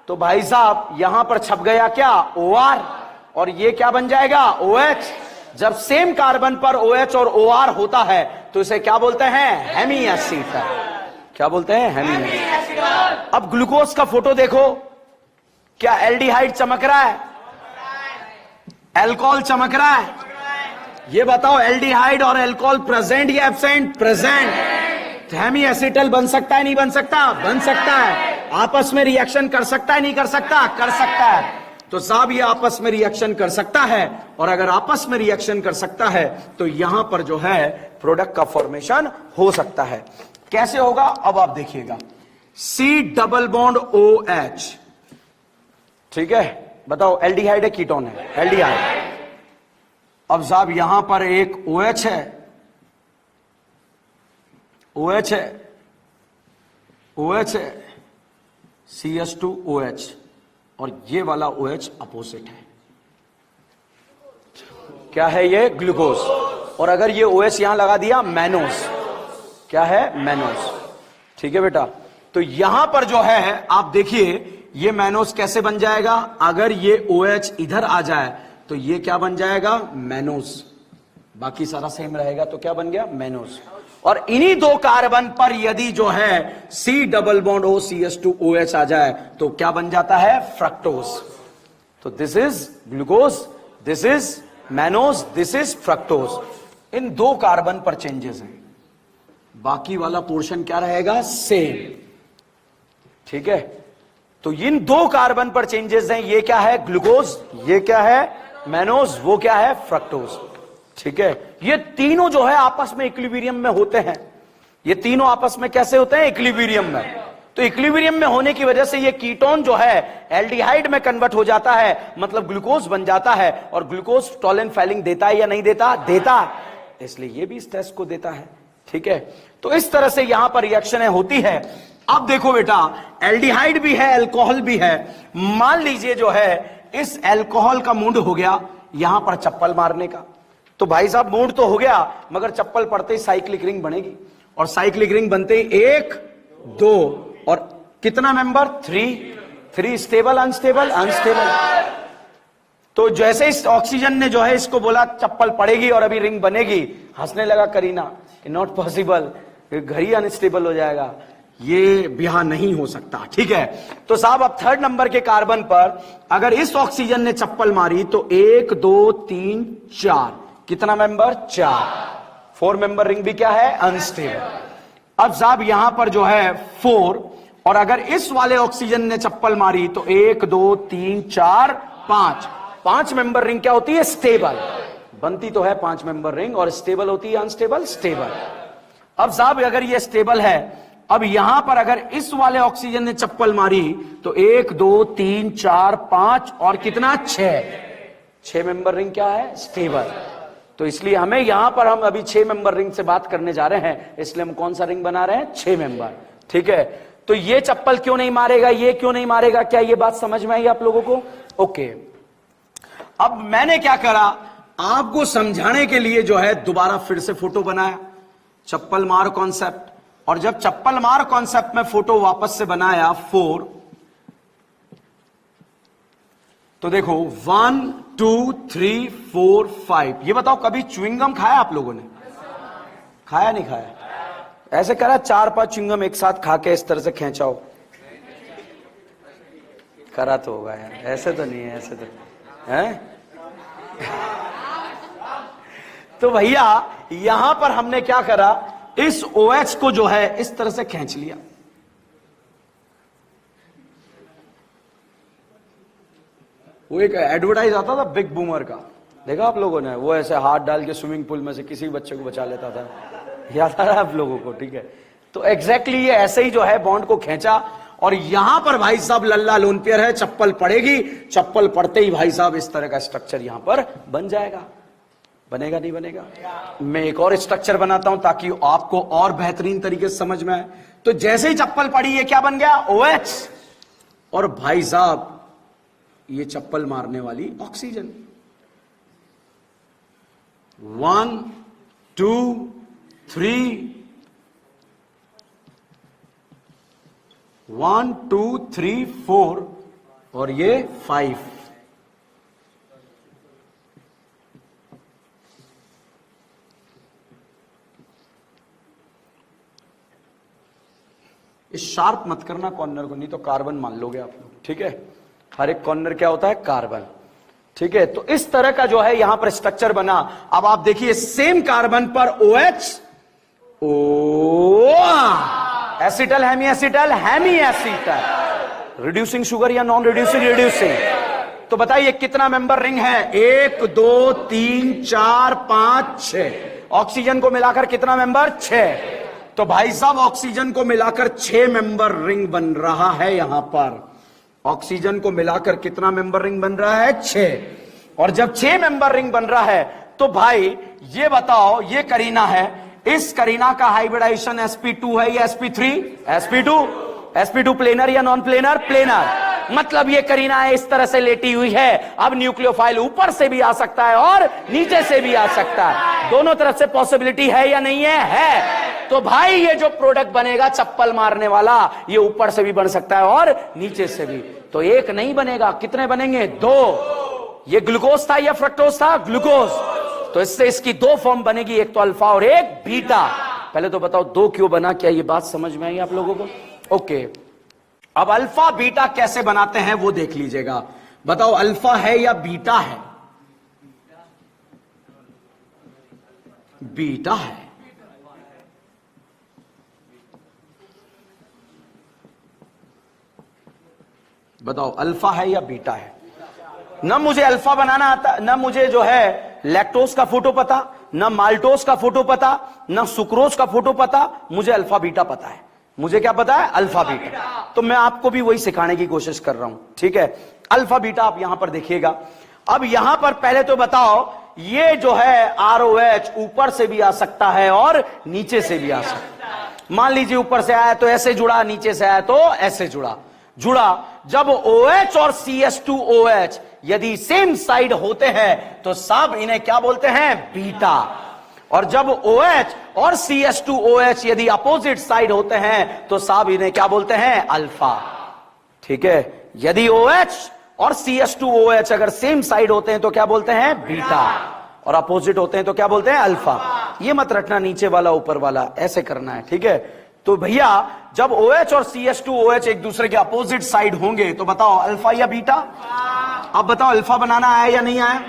तो भाई साहब यहां पर छप गया क्या? OR, और ये क्या बन जाएगा? OH। जब सेम कार्बन पर OH और OR होता है तो इसे क्या बोलते हैं? Hemi acid. क्या बोलते हैं? Hemi acid. अब ग्लूकोज का फोटो देखो, क्या एल्डिहाइड चमक रहा है? अल्कोहल चमक रहा है? ये बताओ एल्डिहाइड और अल्कोहल प्रेजेंट या एब्सेंट? प्रेजेंट। हेमी एसिटल बन सकता है नहीं बन सकता? बन सकता है। आपस में रिएक्शन कर सकता है नहीं कर सकता? कर सकता है। तो साहब ये आपस में रिएक्शन कर सकता है, और अगर आपस में रिएक्शन कर सकता है तो यहां पर जो है प्रोडक्ट का फॉर्मेशन हो सकता है। कैसे होगा अब आप देखिएगा। C डबल बॉन्ड OH, ठीक है, बताओ एल्डिहाइड है कीटोन है? एल्डिहाइड। अब साहब यहां पर एक OH है, OH है, OH है, CH2OH, और ये वाला OH अपोजिट है, क्या है ये? ग्लूकोज। और अगर ये OH यहां लगा दिया, मैनोस, क्या है? मैनोस, ठीक है बेटा। तो यहां पर जो है आप देखिए ये मैनोस कैसे बन जाएगा, अगर ये OH इधर आ जाए तो ये क्या बन जाएगा? मैनोस। बाकी सारा सेम रहेगा तो क्या बन गया? मैनोस। और इन्हीं दो कार्बन पर यदि जो है C double bond O CH2OH आ जाए तो क्या बन जाता है? फ्रक्टोज। तो this is glucose, this is mannose, this is fructose. इन 2 कार्बन पर चेंजेस हैं, बाकी वाला पोर्शन क्या रहेगा, सेम। ठीक है, तो इन 2 कार्बन पर चेंजेस हैं, ये क्या है, ग्लूकोज, ये क्या है, मैनोज, वो क्या है, फ्रक्टोज। ठीक है, ये तीनों जो है आपस में इक्विलिब्रियम में होते हैं। ये तीनों आपस में कैसे होते हैं, इक्विलिब्रियम में। तो इक्विलिब्रियम में होने की वजह से ये कीटोन जो है एल्डिहाइड में कन्वर्ट हो जाता है, मतलब ग्लूकोज बन जाता है। और ग्लूकोज टॉलन फेलिंग देता है या नहीं देता, देता, इसलिए ये भी स्ट्रेस को देता है। ठीक है, तो इस तरह से यहां पर रिएक्शनें होती है। अब देखो बेटा, एल्डिहाइड भी है, अल्कोहल भी है। मान लीजिए जो है इस अल्कोहल का मूड हो गया यहां पर चप्पल मारने का, तो भाई साहब मूड तो हो गया, मगर चप्पल पड़ते ही साइक्लिक रिंग बनेगी, और साइक्लिक रिंग बनते ही 1 2 और कितना मेंबर, 3 स्टेबल, अनस्टेबल, अनस्टेबल। तो जैसे इस ऑक्सीजन ने जो है इसको बोला चप्पल पड़ेगी और अभी रिंग बनेगी, हंसने लगा करीना, नॉट पॉसिबल, घर ही अनस्टेबल हो जाएगा, ये ब्याह नहीं हो सकता। ठीक है, तो साहब अब 3rd नंबर के कार्बन पर अगर इस ऑक्सीजन ने चप्पल मारी तो 1 2 3 4, कितना मेंबर, 4 मेंबर रिंग भी क्या है, अनस्टेबल। अब साहब यहां पर जो है 4, और अगर इस वाले ऑक्सीजन ने चप्पल मारी तो 1 2 3 4 5 मेंबर रिंग क्या होती है, स्टेबल। बनती तो है 5 मेंबर रिंग, और स्टेबल होती है अनस्टेबल, स्टेबल। अब साहब अगर ये स्टेबल है, अब यहां पर अगर इस वाले ऑक्सीजन ने चप्पल मारी तो 1 2 3 4 5 और कितना, 6 मेंबर रिंग क्या है, स्टेबल। तो इसलिए हमें यहां पर, हम अभी 6 मेंबर रिंग से बात करने जा रहे हैं, इसलिए हम कौन सा रिंग बना रहे हैं, 6 मेंबर। ठीक है, तो ये चप्पल क्यों नहीं मारेगा, ये क्यों नहीं मारेगा, क्या ये बात समझ में आई आप लोगों को? ओके, अब मैंने क्या करा, आपको समझाने के लिए जो है दोबारा फिर से फोटो बनाया, चप्पल मार कॉन्सेप्ट। और जब चप्पल मार कॉन्सेप्ट में फोटो वापस से बनाया 4, तो देखो 1 2 3 4 5। ये बताओ कभी च्युइंगम खाया आप लोगों ने, खाया नहीं खाया? ऐसे करा 4-5 च्युइंगम एक साथ खा के इस तरह से खींचाओ, करा तो होगा यार, ऐसे तो नहीं है, ऐसे तो है। तो भैया यहां पर हमने क्या करा, इस OH को जो है इस तरह से खींच लिया। वो एक एडवर्टाइज आता था बिग बूमर का, देखा आप लोगों ने? वो ऐसे हाथ डाल के स्विमिंग पूल में से किसी बच्चे को बचा लेता था, याद आ रहा है आप लोगों को? ठीक है, तो एग्जैक्टली ये ऐसे ही जो है बॉन्ड को खींचा, और यहां पर भाई साहब लल्ला लोन पेयर है, चप्पल पड़ेगी, चप्पल पड़ते ही भाई साहब इस तरह का स्ट्रक्चर यहां पर बन जाएगा। बनेगा नहीं बनेगा? मैं एक और स्ट्रक्चर बनाता हूं ताकि आपको और बेहतरीन तरीके से समझ में आए। तो जैसे ही चप्पल पड़ी, ये क्या बन गया, OH, और भाई साहब ये चप्पल मारने वाली ऑक्सीजन। 1 2 3 1 2 3 4 और ये 5। शार्प मत करना कॉर्नर को, नहीं तो कार्बन मान लोगे आप लोग। ठीक है, हर एक कॉर्नर क्या होता है, कार्बन। ठीक है, तो इस तरह का जो है यहां पर स्ट्रक्चर बना। अब आप देखिए सेम कार्बन पर OH, acetal, hemi acetal, hemi acetal, reducing sugar या नॉन रिड्यूसिंग, रिड्यूसिंग। तो बताइए कितना मेंबर रिंग है, 1 2 3 4 5 6। ऑक्सीजन को मिलाकर कितना मेंबर, 6। तो भाई साहब ऑक्सीजन को मिलाकर 6 मेंबर रिंग बन रहा है। यहां पर ऑक्सीजन को मिलाकर कितना मेंबर रिंग बन रहा है, 6। और जब 6 मेंबर रिंग बन रहा है तो भाई ये बताओ, ये करीना है, इस करीना का हाइब्रिडाइजेशन sp2 है या sp3? sp2 प्लेनर या नॉन प्लेनर? प्लेनर। मतलब ये करीना है इस तरह से लेटी हुई है। अब न्यूक्लियोफाइल ऊपर से भी आ सकता है और नीचे से भी आ सकता है, दोनों तरफ से पॉसिबिलिटी है या नहीं है? है। तो भाई ये जो प्रोडक्ट बनेगा चप्पल मारने वाला, ये ऊपर से भी बन सकता है और नीचे से भी। तो एक नहीं बनेगा, कितने बनेंगे, 2। ये ग्लूकोज था या फ्रक्टोज था? ग्लूकोज। तो इससे इसकी 2 फॉर्म बनेगी, एक तो अल्फा और एक बीटा। पहले तो बताओ 2 क्यों बना, क्या ये बात समझ में आई आप लोगों को? ओके, अब अल्फा बीटा कैसे बनाते हैं वो देख लीजिएगा। बताओ अल्फा है या बीटा है? बीटा है। बताओ अल्फा है या बीटा है? न मुझे अल्फा बनाना आता, न मुझे जो है लैक्टोज का फोटो पता, न माल्टोज का फोटो पता, न सुक्रोज का फोटो पता, मुझे अल्फा बीटा पता है। मुझे क्या पता है? Alpha beta. तो मैं आपको भी वही सिखाने की कोशिश कर रहा हूं, ठीक है। अल्फा बीटा आप यहां पर देखिएगा। अब यहां पर पहले तो बताओ, ये जो है ROH ऊपर से भी आ सकता है और नीचे से भी आ सकता है। मान लीजिए ऊपर से आया तो ऐसे जुड़ा, नीचे से आया तो ऐसे जुड़ा। जब OH और CH2OH यदि सेम साइड होते हैं तो सब इन्हें क्या बोलते हैं? बीटा। और जब OH और CH2OH यदि अपोजिट साइड होते हैं तो सब इन्हें क्या बोलते हैं? अल्फा। ठीक है, यदि OH और CH2OH अगर सेम साइड होते हैं तो क्या बोलते हैं? बीटा। और अपोजिट होते हैं तो क्या बोलते हैं? अल्फा। ये मत रखना नीचे वाला ऊपर वाला, ऐसे करना है, ठीक है। तो भैया जब OH और CH2OH एक दूसरे के अपोजिट साइड होंगे तो बताओ अल्फा या बीटा? अब बताओ अल्फा बनाना आया या नहीं आया?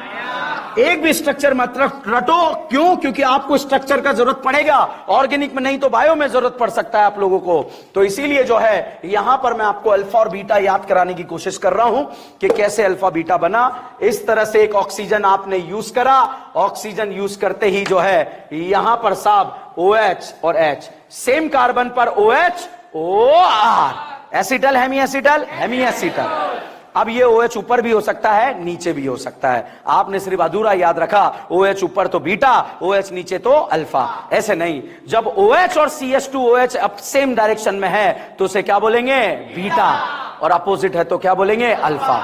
एक भी स्ट्रक्चर मत रटो। क्यों? क्योंकि आपको स्ट्रक्चर का जरूरत पड़ेगा, ऑर्गेनिक में नहीं तो बायो में जरूरत पड़ सकता है आप लोगों को। तो इसीलिए जो है यहां पर मैं आपको अल्फा और बीटा याद कराने की कोशिश कर रहा हूं कि कैसे अल्फा बीटा बना। इस तरह से एक ऑक्सीजन आपने यूज करा, ऑक्सीजन यूज करते ही जो है यहां पर साहब OH और H, सेम कार्बन पर OH OR, acetal hemi acetal hemi acetal. अब ये OH ऊपर भी हो सकता है, नीचे भी हो सकता है। आपने सिर्फ अधूरा याद रखा, OH ऊपर तो बीटा, OH नीचे तो अल्फा। ऐसे नहीं, जब OH और CH2OH अब सेम डायरेक्शन में है तो उसे क्या बोलेंगे? बीटा। और अपोजिट है तो क्या बोलेंगे? अल्फा।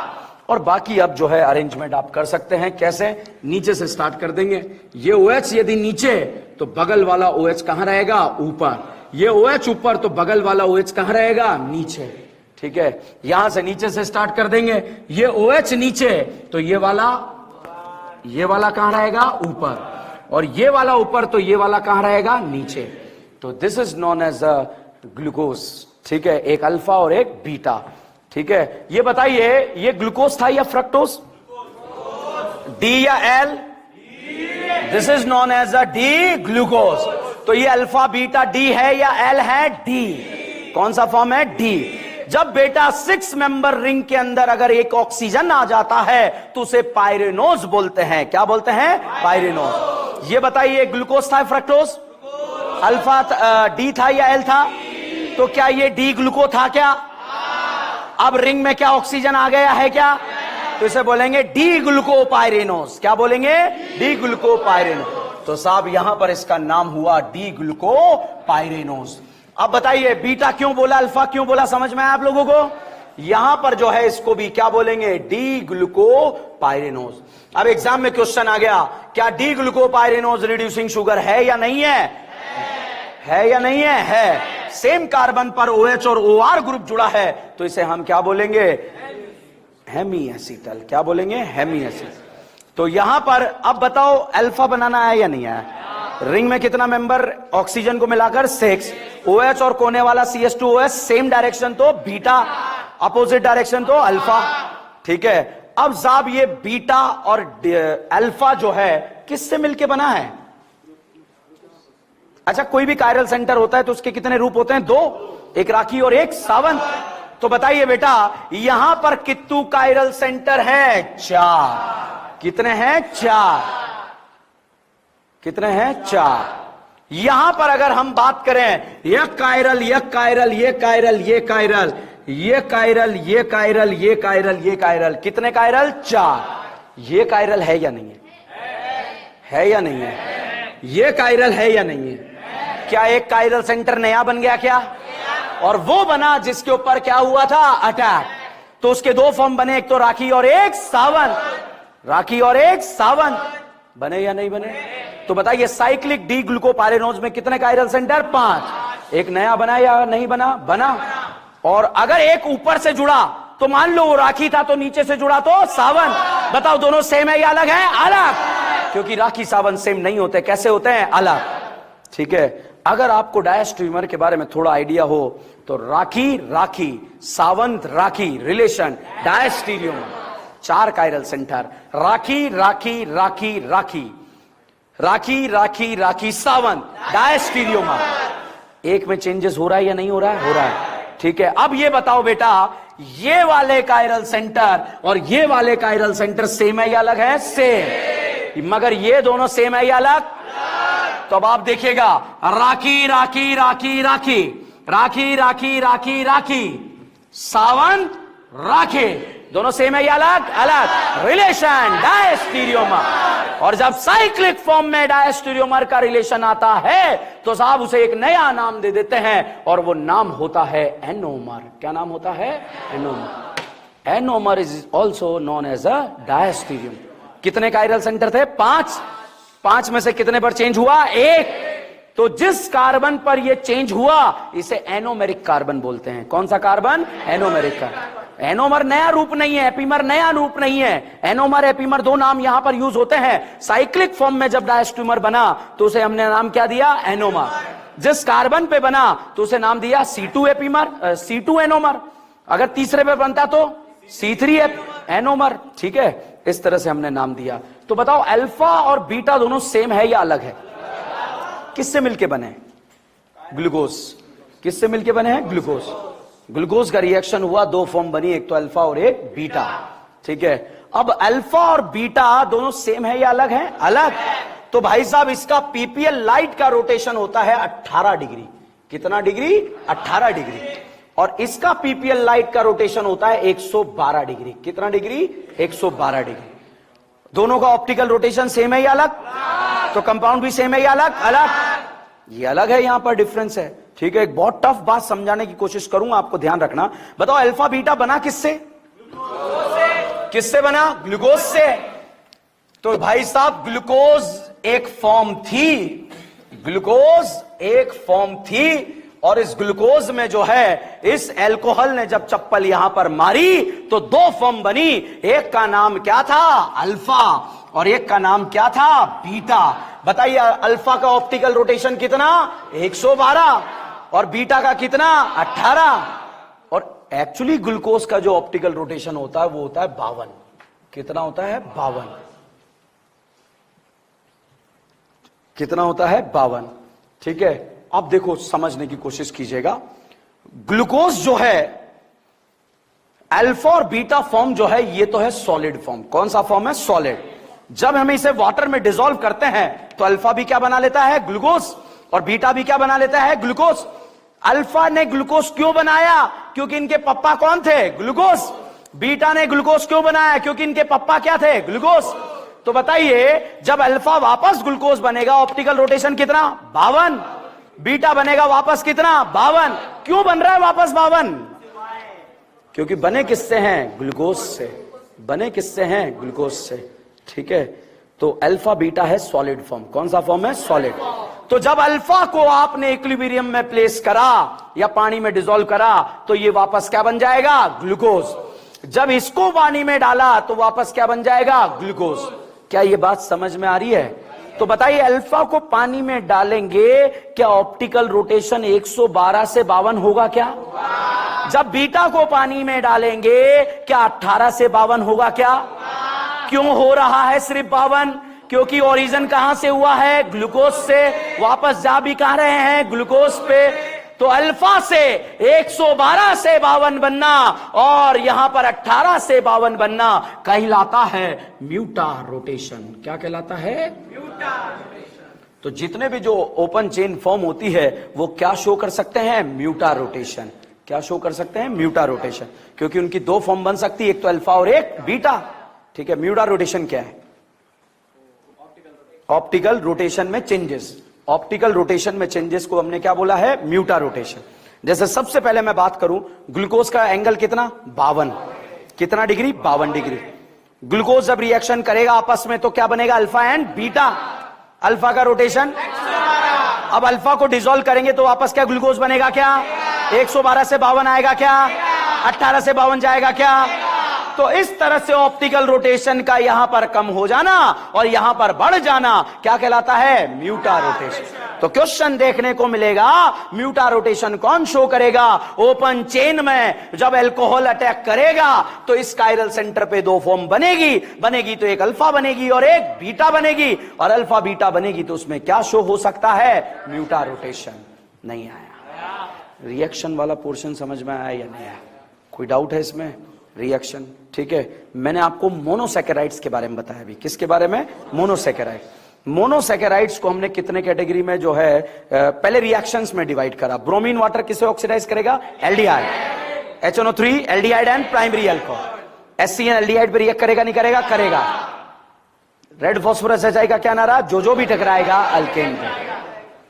और बाकी अब जो है अरेंजमेंट आप कर सकते हैं। कैसे? नीचे से स्टार्ट कर देंगे। ये OH यदि नीचे तो बगल वाला OH कहां रहेगा? ऊपर। ये OH ऊपर तो बगल वाला OH कहां रहेगा? नीचे। ठीक है, यहां से नीचे से स्टार्ट कर देंगे। ये OH नीचे तो ये वाला कहां रहेगा? ऊपर। और ये वाला ऊपर तो ये वाला कहां रहेगा? नीचे। तो this is known as a glucose. ठीक है, एक अल्फा और एक बीटा। ठीक है, ये बताइए ये ग्लूकोज था या फ्रक्टोज? D या L? This is known as a D glucose. तो ये अल्फा बीटा D है या L है? D। कौन सा फॉर्म है? D। जब बेटा 6 मेंबर रिंग के अंदर अगर एक ऑक्सीजन आ जाता है तो उसे पायरेनोज बोलते हैं। क्या बोलते हैं? पायरेनोज। ये बताइए ग्लूकोज था फ्रक्टोज? अल्फा D था या L था? तो क्या ये D ग्लूको था क्या? अब रिंग में क्या ऑक्सीजन आ गया है क्या? तो इसे बोलेंगे डी ग्लूको पायरेनोज। क्या बोलेंगे? D gluco pyranose. तो साहब यहां पर इसका नाम हुआ डी ग्लूको पायरेनोज। अब बताइए बीटा क्यों बोला, अल्फा क्यों बोला? समझ में आया आप लोगों को? यहां पर जो है इसको भी क्या बोलेंगे? D gluco pyranose. अब एग्जाम में क्वेश्चन आ गया, क्या D gluco pyranose reducing sugar है या नहीं है? है या नहीं है? है। सेम कार्बन पर OH और OR ग्रुप जुड़ा है तो इसे हम क्या बोलेंगे? Hemi acetal. क्या बोलेंगे? Hemi acetal. तो यहां पर अब बताओ अल्फा बनाना है या नहीं है? रिंग में कितना मेंबर ऑक्सीजन को मिलाकर? 6। OH और कोने वाला CH2OH सेम डायरेक्शन तो बीटा, अपोजिट डायरेक्शन तो अल्फा। ठीक है, अब साहब ये बीटा और अल्फा जो है किससे मिलके बना है? अच्छा, कोई भी कायरल सेंटर होता है तो उसके कितने रूप होते हैं? 2, एक राखी और एक सावंत। तो बताइए बेटा यहां पर कितने कायरल सेंटर है? 4। कितने हैं? 4। कितने हैं? 4। यहां पर अगर हम बात करें ये कायरल, ये कायरल, ये कायरल, ये कायरल, ये कायरल, ये कायरल, ये कायरल, ये कायरल, कितने कायरल? 4। ये कायरल है या नहीं है? है या नहीं है? ये कायरल है या नहीं है? क्या एक कायरल सेंटर नया बन गया क्या? और वो बना जिसके ऊपर क्या हुआ था? अटैक। तो उसके 2 फॉर्म बने, एक तो राखी और एक सावंत। राखी और एक सावंत बने या नहीं बने? तो बताइए साइक्लिक डी ग्लूकोपायरेनोज में कितने कायरल सेंटर? 5। एक नया बना या नहीं बना? बना। और अगर एक ऊपर से जुड़ा तो मान लो वो राखी था तो नीचे से जुड़ा तो सावंत। बताओ दोनों सेम है या अलग है? अलग। क्योंकि राखी सावंत सेम नहीं होते। कैसे होते हैं? अलग। ठीक है, अगर आपको डायस्ट्रीमर के बारे में थोड़ा आइडिया हो तो राखी राखी, सावंत राखी, रिलेशन डायस्टीरियम, 4 कायरल सेंटर। राखी राखी राखी राखी, राखी राखी राखी सावन, डायस्टीरियोमर। एक में चेंजेस हो रहा है या नहीं हो रहा है? हो रहा है। ठीक है, अब ये बताओ बेटा, ये वाले कायरल सेंटर और ये वाले कायरल सेंटर सेम है या अलग है? सेम। मगर ये दोनों सेम है या अलग? तो अब आप देखिएगा, राखी राखी राखी राखी राखी राखी राखी राखी, सावन राखी, दोनों सेम है या अलग? अलग। Relation diastereomer. और जब साइक्लिक फॉर्म में डायस्टीरियोमर का रिलेशन आता है तो साहब उसे एक नया नाम दे देते हैं और वो नाम होता है एनोमर। क्या नाम होता है? Anomer. Anomer is also known as a diastereomer. कितने कायरल सेंटर थे? 5। 5 में से कितने पर चेंज हुआ? 1। तो जिस कार्बन पर ये चेंज हुआ इसे एनोमेरिक कार्बन बोलते हैं। कौन सा कार्बन? Anomeric carbon. एनोमर नया रूप नहीं है, एपीमर नया रूप नहीं है। एनोमर एपीमर दो नाम यहां पर यूज होते हैं। साइक्लिक फॉर्म में जब डायस्टीरियोमर बना तो उसे हमने नाम क्या दिया? एनोमर। जिस कार्बन पे बना तो उसे नाम दिया C2 एपीमर, C2 एनोमर। अगर तीसरे पे बनता तो C3 एनोमर। ठीक है, इस तरह से हमने नाम दिया। तो बताओ, अल्फा और बीटा दोनों सेम है या अलग है? किससे मिलके बने? ग्लूकोज। किससे मिलके बने हैं? ग्लूकोज। ग्लूकोज का रिएक्शन हुआ, 2 फॉर्म बनी, एक तो अल्फा और एक बीटा। ठीक है, अब अल्फा और बीटा दोनों सेम है या अलग है? अलग। तो भाई साहब, इसका पीपीएल लाइट का रोटेशन होता है 18 डिग्री। कितना डिग्री? 18 डिग्री। और इसका पीपीएल लाइट का रोटेशन होता है 112 डिग्री। कितना डिग्री? 112 डिग्री। दोनों का ऑप्टिकल रोटेशन सेम है या अलग? तो कंपाउंड भी सेम है या अलग? अलग। ये अलग है, यहां पर डिफरेंस है। ठीक है, एक बहुत टफ बात समझाने की कोशिश करूंगा, आपको ध्यान रखना। बताओ, अल्फा बीटा बना किससे? किससे बना? ग्लूकोज से। तो भाई साहब, ग्लूकोज एक फॉर्म थी, ग्लूकोज एक फॉर्म थी, और इस ग्लूकोज में जो है, इस अल्कोहल ने जब चप्पल यहां पर मारी तो 2 फॉर्म बनी। एक का नाम क्या था? अल्फा, और एक का नाम क्या था? बीटा। बताइए, अल्फा का ऑप्टिकल रोटेशन कितना? 112। और बीटा का कितना? 18। और एक्चुअली ग्लूकोज का जो ऑप्टिकल रोटेशन होता है वो होता है 52। कितना होता है? 52। कितना होता है? 52। ठीक है, अब देखो, समझने की कोशिश कीजिएगा। ग्लूकोज जो है, अल्फा और बीटा फॉर्म जो है, ये तो है सॉलिड फॉर्म। कौन सा फॉर्म है? सॉलिड। जब हम इसे वाटर में डिसॉल्व करते हैं तो अल्फा भी क्या बना लेता है? ग्लूकोज। और बीटा भी क्या बना लेता है? ग्लूकोज। अल्फा ने ग्लूकोज क्यों बनाया? क्योंकि इनके पप्पा कौन थे? ग्लूकोज। बीटा ने ग्लूकोज क्यों बनाया? क्योंकि इनके पप्पा क्या थे? ग्लूकोज। तो बताइए, जब अल्फा वापस ग्लूकोज बनेगा, ऑप्टिकल रोटेशन कितना? 52। बीटा बनेगा वापस कितना? 52। क्यों बन रहा है वापस 52? क्योंकि बने किससे हैं? ग्लूकोज से। बने किससे हैं? ग्लूकोज से। ठीक है, तो अल्फा बीटा है सॉलिड फॉर्म। कौन सा फॉर्म है? सॉलिड। तो जब अल्फा को आपने इक्विलिब्रियम में प्लेस करा या पानी में डिसॉल्व करा तो ये वापस क्या बन जाएगा? ग्लूकोज। जब इसको पानी में डाला तो वापस क्या बन जाएगा? ग्लूकोज। क्या ये बात समझ में आ रही है? तो बताइए, अल्फा को पानी में डालेंगे, क्या ऑप्टिकल रोटेशन 112 से 52 होगा क्या? जब बीटा को पानी में डालेंगे, क्या 18 से 52 होगा क्या? क्यों हो रहा है सिर्फ 52? क्योंकि ओरिजिन कहां से हुआ है? ग्लूकोज से। वापस जा भी कहां रहे हैं? ग्लूकोज पे। तो अल्फा से 112 से 52 बनना और यहां पर 18 से 52 बनना कहलाता है म्यूटा रोटेशन। क्या कहलाता है? म्यूटा रोटेशन। तो जितने भी जो ओपन चेन फॉर्म होती है वो क्या शो कर सकते हैं? म्यूटा रोटेशन। क्या शो कर सकते हैं? म्यूटा रोटेशन। क्योंकि उनकी 2 फॉर्म बन सकती है, एक तो अल्फा और एक बीटा। ठीक है, म्यूटा रोटेशन क्या है? ऑप्टिकल रोटेशन में चेंजेस। ऑप्टिकल रोटेशन में चेंजेस को हमने क्या बोला है? म्यूटा रोटेशन। जैसे सबसे पहले मैं बात करूं, ग्लूकोज का एंगल कितना? 52। कितना डिग्री? 52 डिग्री। ग्लूकोज जब रिएक्शन करेगा आपस में तो क्या बनेगा? Alpha and beta. अल्फा का रोटेशन, अब अल्फा को डिसॉल्व करेंगे तो वापस क्या ग्लूकोज बनेगा? क्या 112 से 52 आएगा? क्या 18 से 52 जाएगा? क्या तो इस तरह से ऑप्टिकल रोटेशन का यहां पर कम हो जाना और यहां पर बढ़ जाना क्या कहलाता है? म्यूटा रोटेशन। तो क्वेश्चन देखने को मिलेगा म्यूटा रोटेशन कौन शो करेगा? ओपन चेन में जब अल्कोहल अटैक करेगा तो इस कायरल सेंटर पे दो फॉर्म बनेगी तो एक अल्फा बनेगी और एक बीटा बनेगी, और अल्फा बीटा बनेगी तो उसमें क्या शो हो सकता है? म्यूटा रोटेशन। नहीं आया? रिएक्शन वाला पोर्शन समझ में आया या नहीं आया? कोई डाउट है इसमें? रिएक्शन ठीक है। मैंने आपको मोनोसैकेराइड्स के बारे में बताया अभी। किसके बारे में? मोनोसैकेराइड। मोनोसैकेराइड्स को हमने कितने कैटेगरी में जो है पहले रिएक्शंस में डिवाइड करा। ब्रोमीन वाटर किसे ऑक्सीडाइज करेगा? Aldehyde, HNO3 aldehyde and primary alcohol. HCN aldehyde पे रिएक्ट करेगा नहीं करेगा? करेगा। रेड फास्फोरस HI का क्या नारा? जो भी टकराएगा अल्केन पे।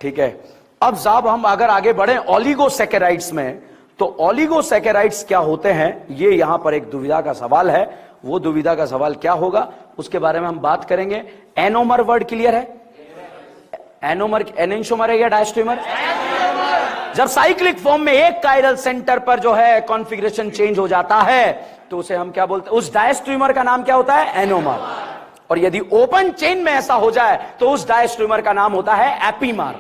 ठीक है। अब साहब हम अगर आगे बढ़े ओलिगोसैकेराइड्स में, तो ओलिगोसैकेराइड्स क्या होते हैं, ये यहां पर एक दुविधा का सवाल है। वो दुविधा का सवाल क्या होगा उसके बारे में हम बात करेंगे। एनोमर वर्ड क्लियर है? एनोमर, एनेंशोमर है या डायस्ट्रोमर? जब साइक्लिक फॉर्म में एक कायरल सेंटर पर जो है कॉन्फ़िगरेशन चेंज हो जाता है तो उसे हम क्या बोलते हैं? उस डायस्ट्रोमर का नाम क्या होता है? एनोमर। और यदि ओपन चेन में ऐसा हो जाए तो उस डायस्ट्रोमर का नाम होता है एपीमर।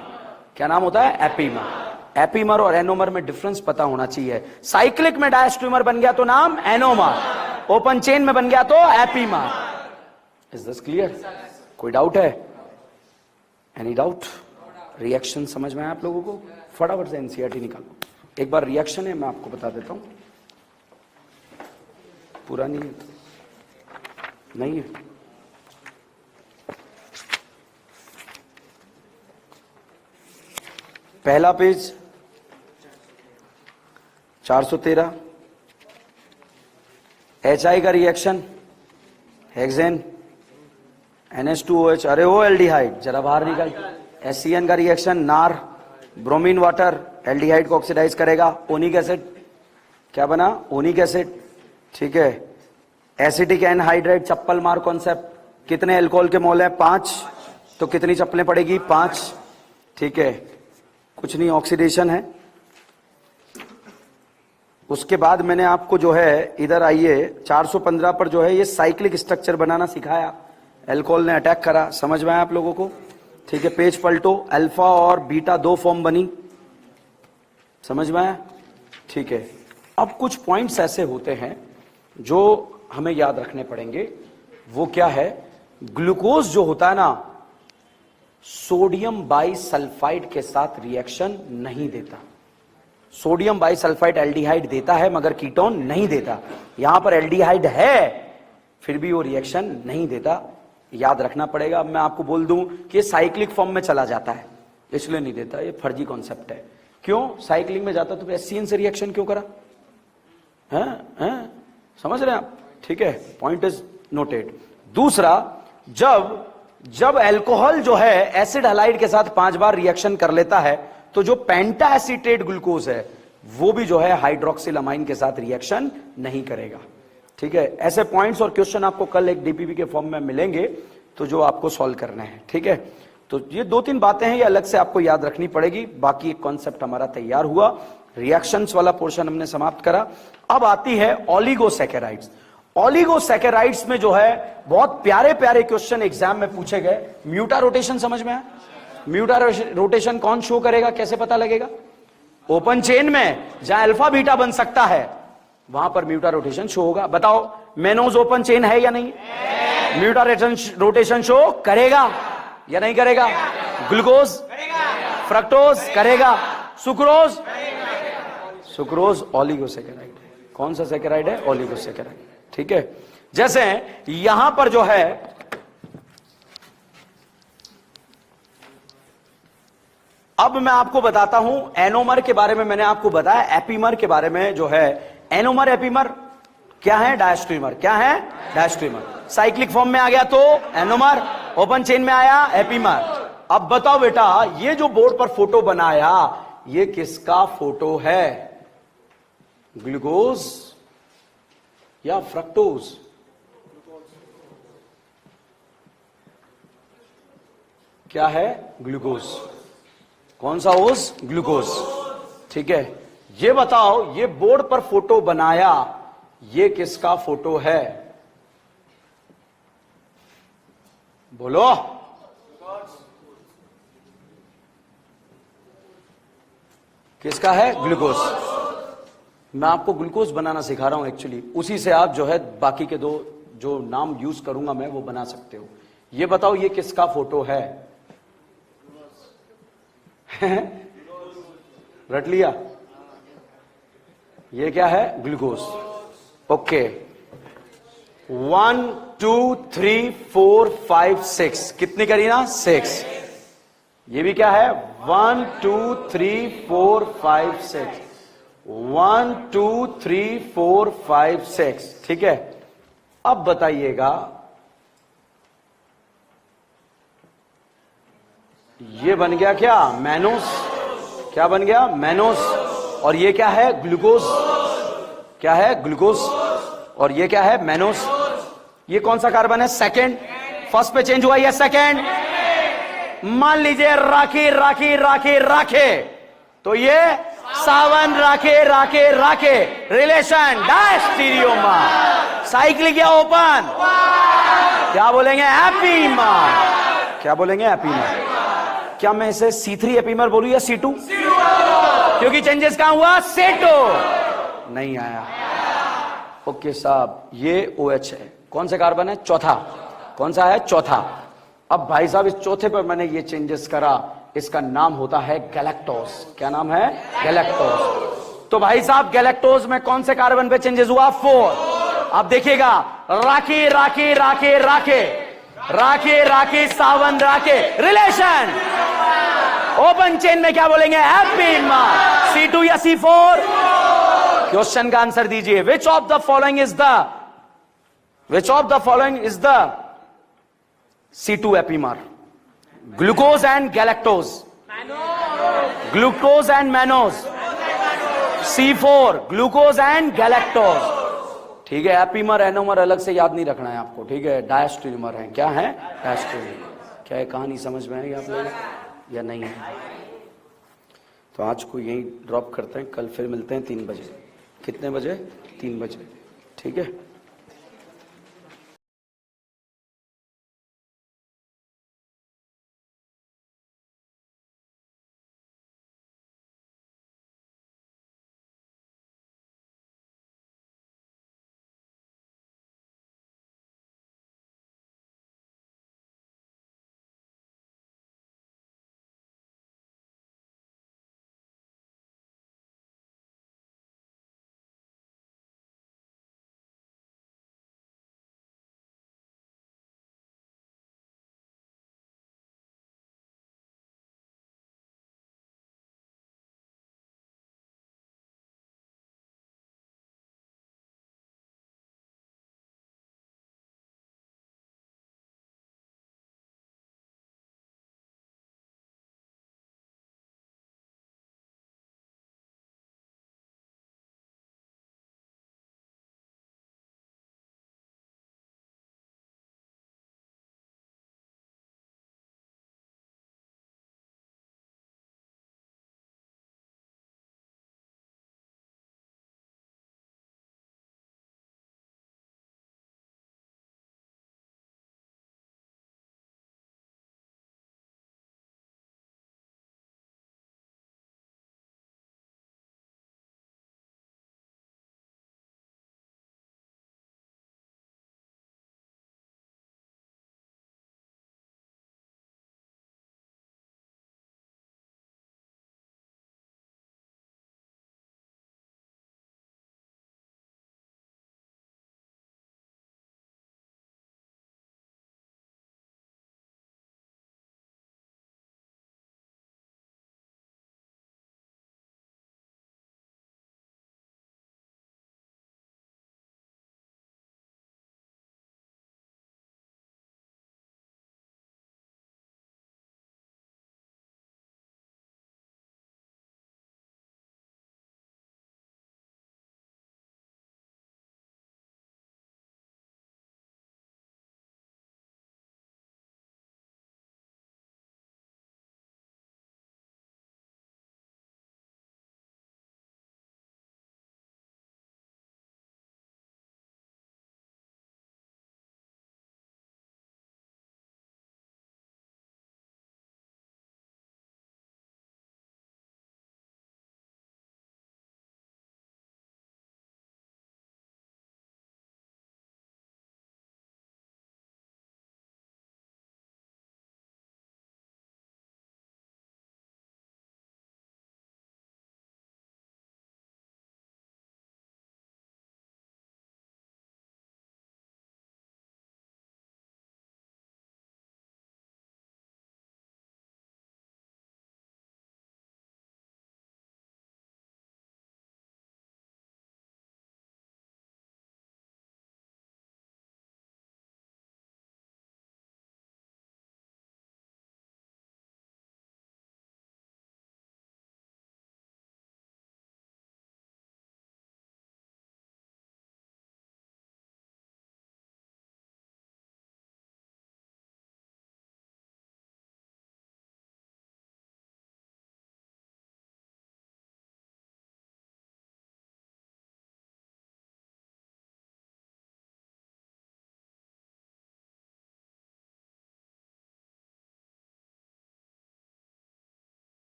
क्या नाम होता है? एपीमर। एपीमर और एनोमर में डिफरेंस पता होना चाहिए। साइक्लिक में डायस्ट्रोमर बन गया तो नाम एनोमर, ओपन चेन में बन गया तो एपीमर। Is this clear? कोई डाउट है? Any doubt? रिएक्शन समझ में आया आप लोगों को? फटाफट से एनसीईआरटी निकालो। एक बार रिएक्शन है मैं आपको बता देता हूं, पूरा नहीं है। पहला पेज 413 HI का रिएक्शन हेक्सेन NH2OH, अरे ओ एल्डिहाइड जरा बाहर निकल। HCN का रिएक्शन नार ब्रोमीन वाटर एल्डिहाइड को ऑक्सीडाइज करेगा। ओनिक एसिड क्या बना? ओनिक एसिड। ठीक है। एसिटिक एनहाइड्राइड चप्पल मार कॉन्सेप्ट। कितने अल्कोहल के मोल है? 5। तो कितनी चप्पलें पड़ेगी? 5। ठीक है। कुछ नहीं, ऑक्सीडेशन है। उसके बाद मैंने आपको जो है इधर आइए 415 पर जो है ये साइक्लिक स्ट्रक्चर बनाना सिखाया। अल्कोहल ने अटैक करा, समझ में आया आप लोगों को? ठीक है। पेज पलटो। अल्फा और बीटा दो फॉर्म बनी, समझ में आया? ठीक है। अब कुछ पॉइंट्स ऐसे होते हैं जो हमें याद रखने पड़ेंगे। वो क्या है? ग्लूकोज जो होता है ना, सोडियम बाइसल्फाइड के साथ रिएक्शन नहीं देता। सोडियम बाइसल्फाइड एल्डिहाइड देता है मगर कीटोन नहीं देता। यहां पर एल्डिहाइड है फिर भी वो रिएक्शन नहीं देता, याद रखना पड़ेगा। अब मैं आपको बोल दूं कि ये साइक्लिक फॉर्म में चला जाता है इसलिए नहीं देता, ये फर्जी कॉन्सेप्ट है। क्यों? साइक्लिंग में जाता तो HCN से रिएक्शन क्यों करा? हैं? समझ रहे हैं आप? ठीक है। Point is noted. दूसरा, जब अल्कोहल जो है एसिड हलाइड के साथ 5 बार रिएक्शन कर लेता है तो जो पेंटा एसीटेट ग्लूकोज है वो भी जो है हाइड्रोक्सिल अमाइन के साथ रिएक्शन नहीं करेगा। ठीक है। ऐसे पॉइंट्स और क्वेश्चन आपको कल एक डीपीपी के फॉर्म में मिलेंगे तो जो आपको सॉल्व करने हैं। ठीक है। तो ये 2-3 बातें हैं, ये अलग से आपको याद रखनी पड़ेगी। बाकी एक कॉन्सेप्ट हमारा तैयार हुआ। रिएक्शंस वाला पोर्शन हमने समाप्त करा। अब आती है ओलिगोसैकेराइड्स। ओलिगोसैकेराइड्स में जो है बहुत प्यारे प्यारे क्वेश्चन एग्जाम में पूछे गए। म्यूटा रोटेशन समझ में आया? म्यूटा रोटेशन कौन शो करेगा, कैसे पता लगेगा? ओपन चेन में जहां अल्फा बीटा बन सकता है वहां पर म्यूटा रोटेशन शो होगा। बताओ मेनोज ओपन चेन है या नहीं? म्यूटा रोटेशन शो करेगा या नहीं करेगा? ग्लूकोज, फ्रक्टोज करेगा, सुक्रोज ओलिगोसैकेराइड है। कौन सा सैकेराइड है? ओलिगोसैकेराइड। ठीक है। जैसे यहां पर जो है अब मैं आपको बताता हूं एनोमर के बारे में। मैंने आपको बताया एपीमर के बारे में जो है। एनोमर एपीमर क्या है? डायस्ट्रोमर। क्या है? डायस्ट्रोमर। साइक्लिक फॉर्म में आ गया तो एनोमर, ओपन चेन में आया एपीमर। अब बताओ बेटा, ये जो बोर्ड पर फोटो बनाया ये किसका फोटो है? ग्लूकोज या फ्रक्टोज? क्या है? ग्लूकोज। कौन सा ओज? ग्लूकोज। ठीक है। ये बताओ, ये बोर्ड पर फोटो बनाया ये किसका फोटो है? बोलो। किसका है? ग्लूकोज। मैं आपको ग्लूकोज बनाना सिखा रहा हूं एक्चुअली, उसी से आप जो है बाकी के दो जो नाम यूज करूंगा मैं वो बना सकते हो। ये बताओ ये किसका फोटो है? रट लिया? ये क्या है? ग्लूकोज। ओके, 1 2 3 4 5 6, कितनी करी ना? 6। ये भी क्या है? 1 2 3 4 5 6, 1 2 3 4 5 6, ठीक है। अब बताइएगा ये बन गया क्या? मैनोस। क्या बन गया? मैनोस। और ये क्या है? ग्लूकोज। क्या है? ग्लूकोज। और ये क्या है? मैनोस। ये कौन सा कार्बन है? सेकंड। फर्स्ट पे चेंज हुआ, ये सेकंड। मान लीजिए राखी राखी राखी राखे, तो ये सावन राखे राखे राखे, रिलेशन डायस्टीरियोमर। साइक्लिक या ओपन? क्या बोलेंगे? एपीमर। क्या बोलेंगे? एपीमर। क्या मैं इसे C3 एपीमर बोलूं या C2? क्योंकि चेंजेस कहां हुआ? C2 नहीं आया। ओके साहब, ये OH है। कौन सा कार्बन है? चौथा। कौन सा है? चौथा। अब भाई साहब इस चौथे पर मैंने ये चेंजेस करा, इसका नाम होता है गैलेक्टोज। क्या नाम है? गैलेक्टोज। तो भाई साहब गैलेक्टोज में कौन से कार्बन पे चेंजेस हुआ? 4। अब देखिएगा, राखी राखी राखी राखे, राखी राखी सावन राखे, रिलेशन ओपन चेन में क्या बोलेंगे? एपीमर। C2 या C4? क्वेश्चन का आंसर दीजिए। विच of the following is the C2 epimer? Glucose and galactose. Glucose and mannose. C4 glucose and galactose. ठीक है, एपीमर एनोमर अलग से याद नहीं रखना है आपको, ठीक है। डायस्टीरियोमर है। क्या है? डायस्टीरियोमर। क्या है? कहानी समझ में आई आप लोग या नहीं है? तो आज को यही ड्रॉप करते हैं, कल फिर मिलते हैं 3 बजे। कितने बजे? 3 बजे, ठीक है।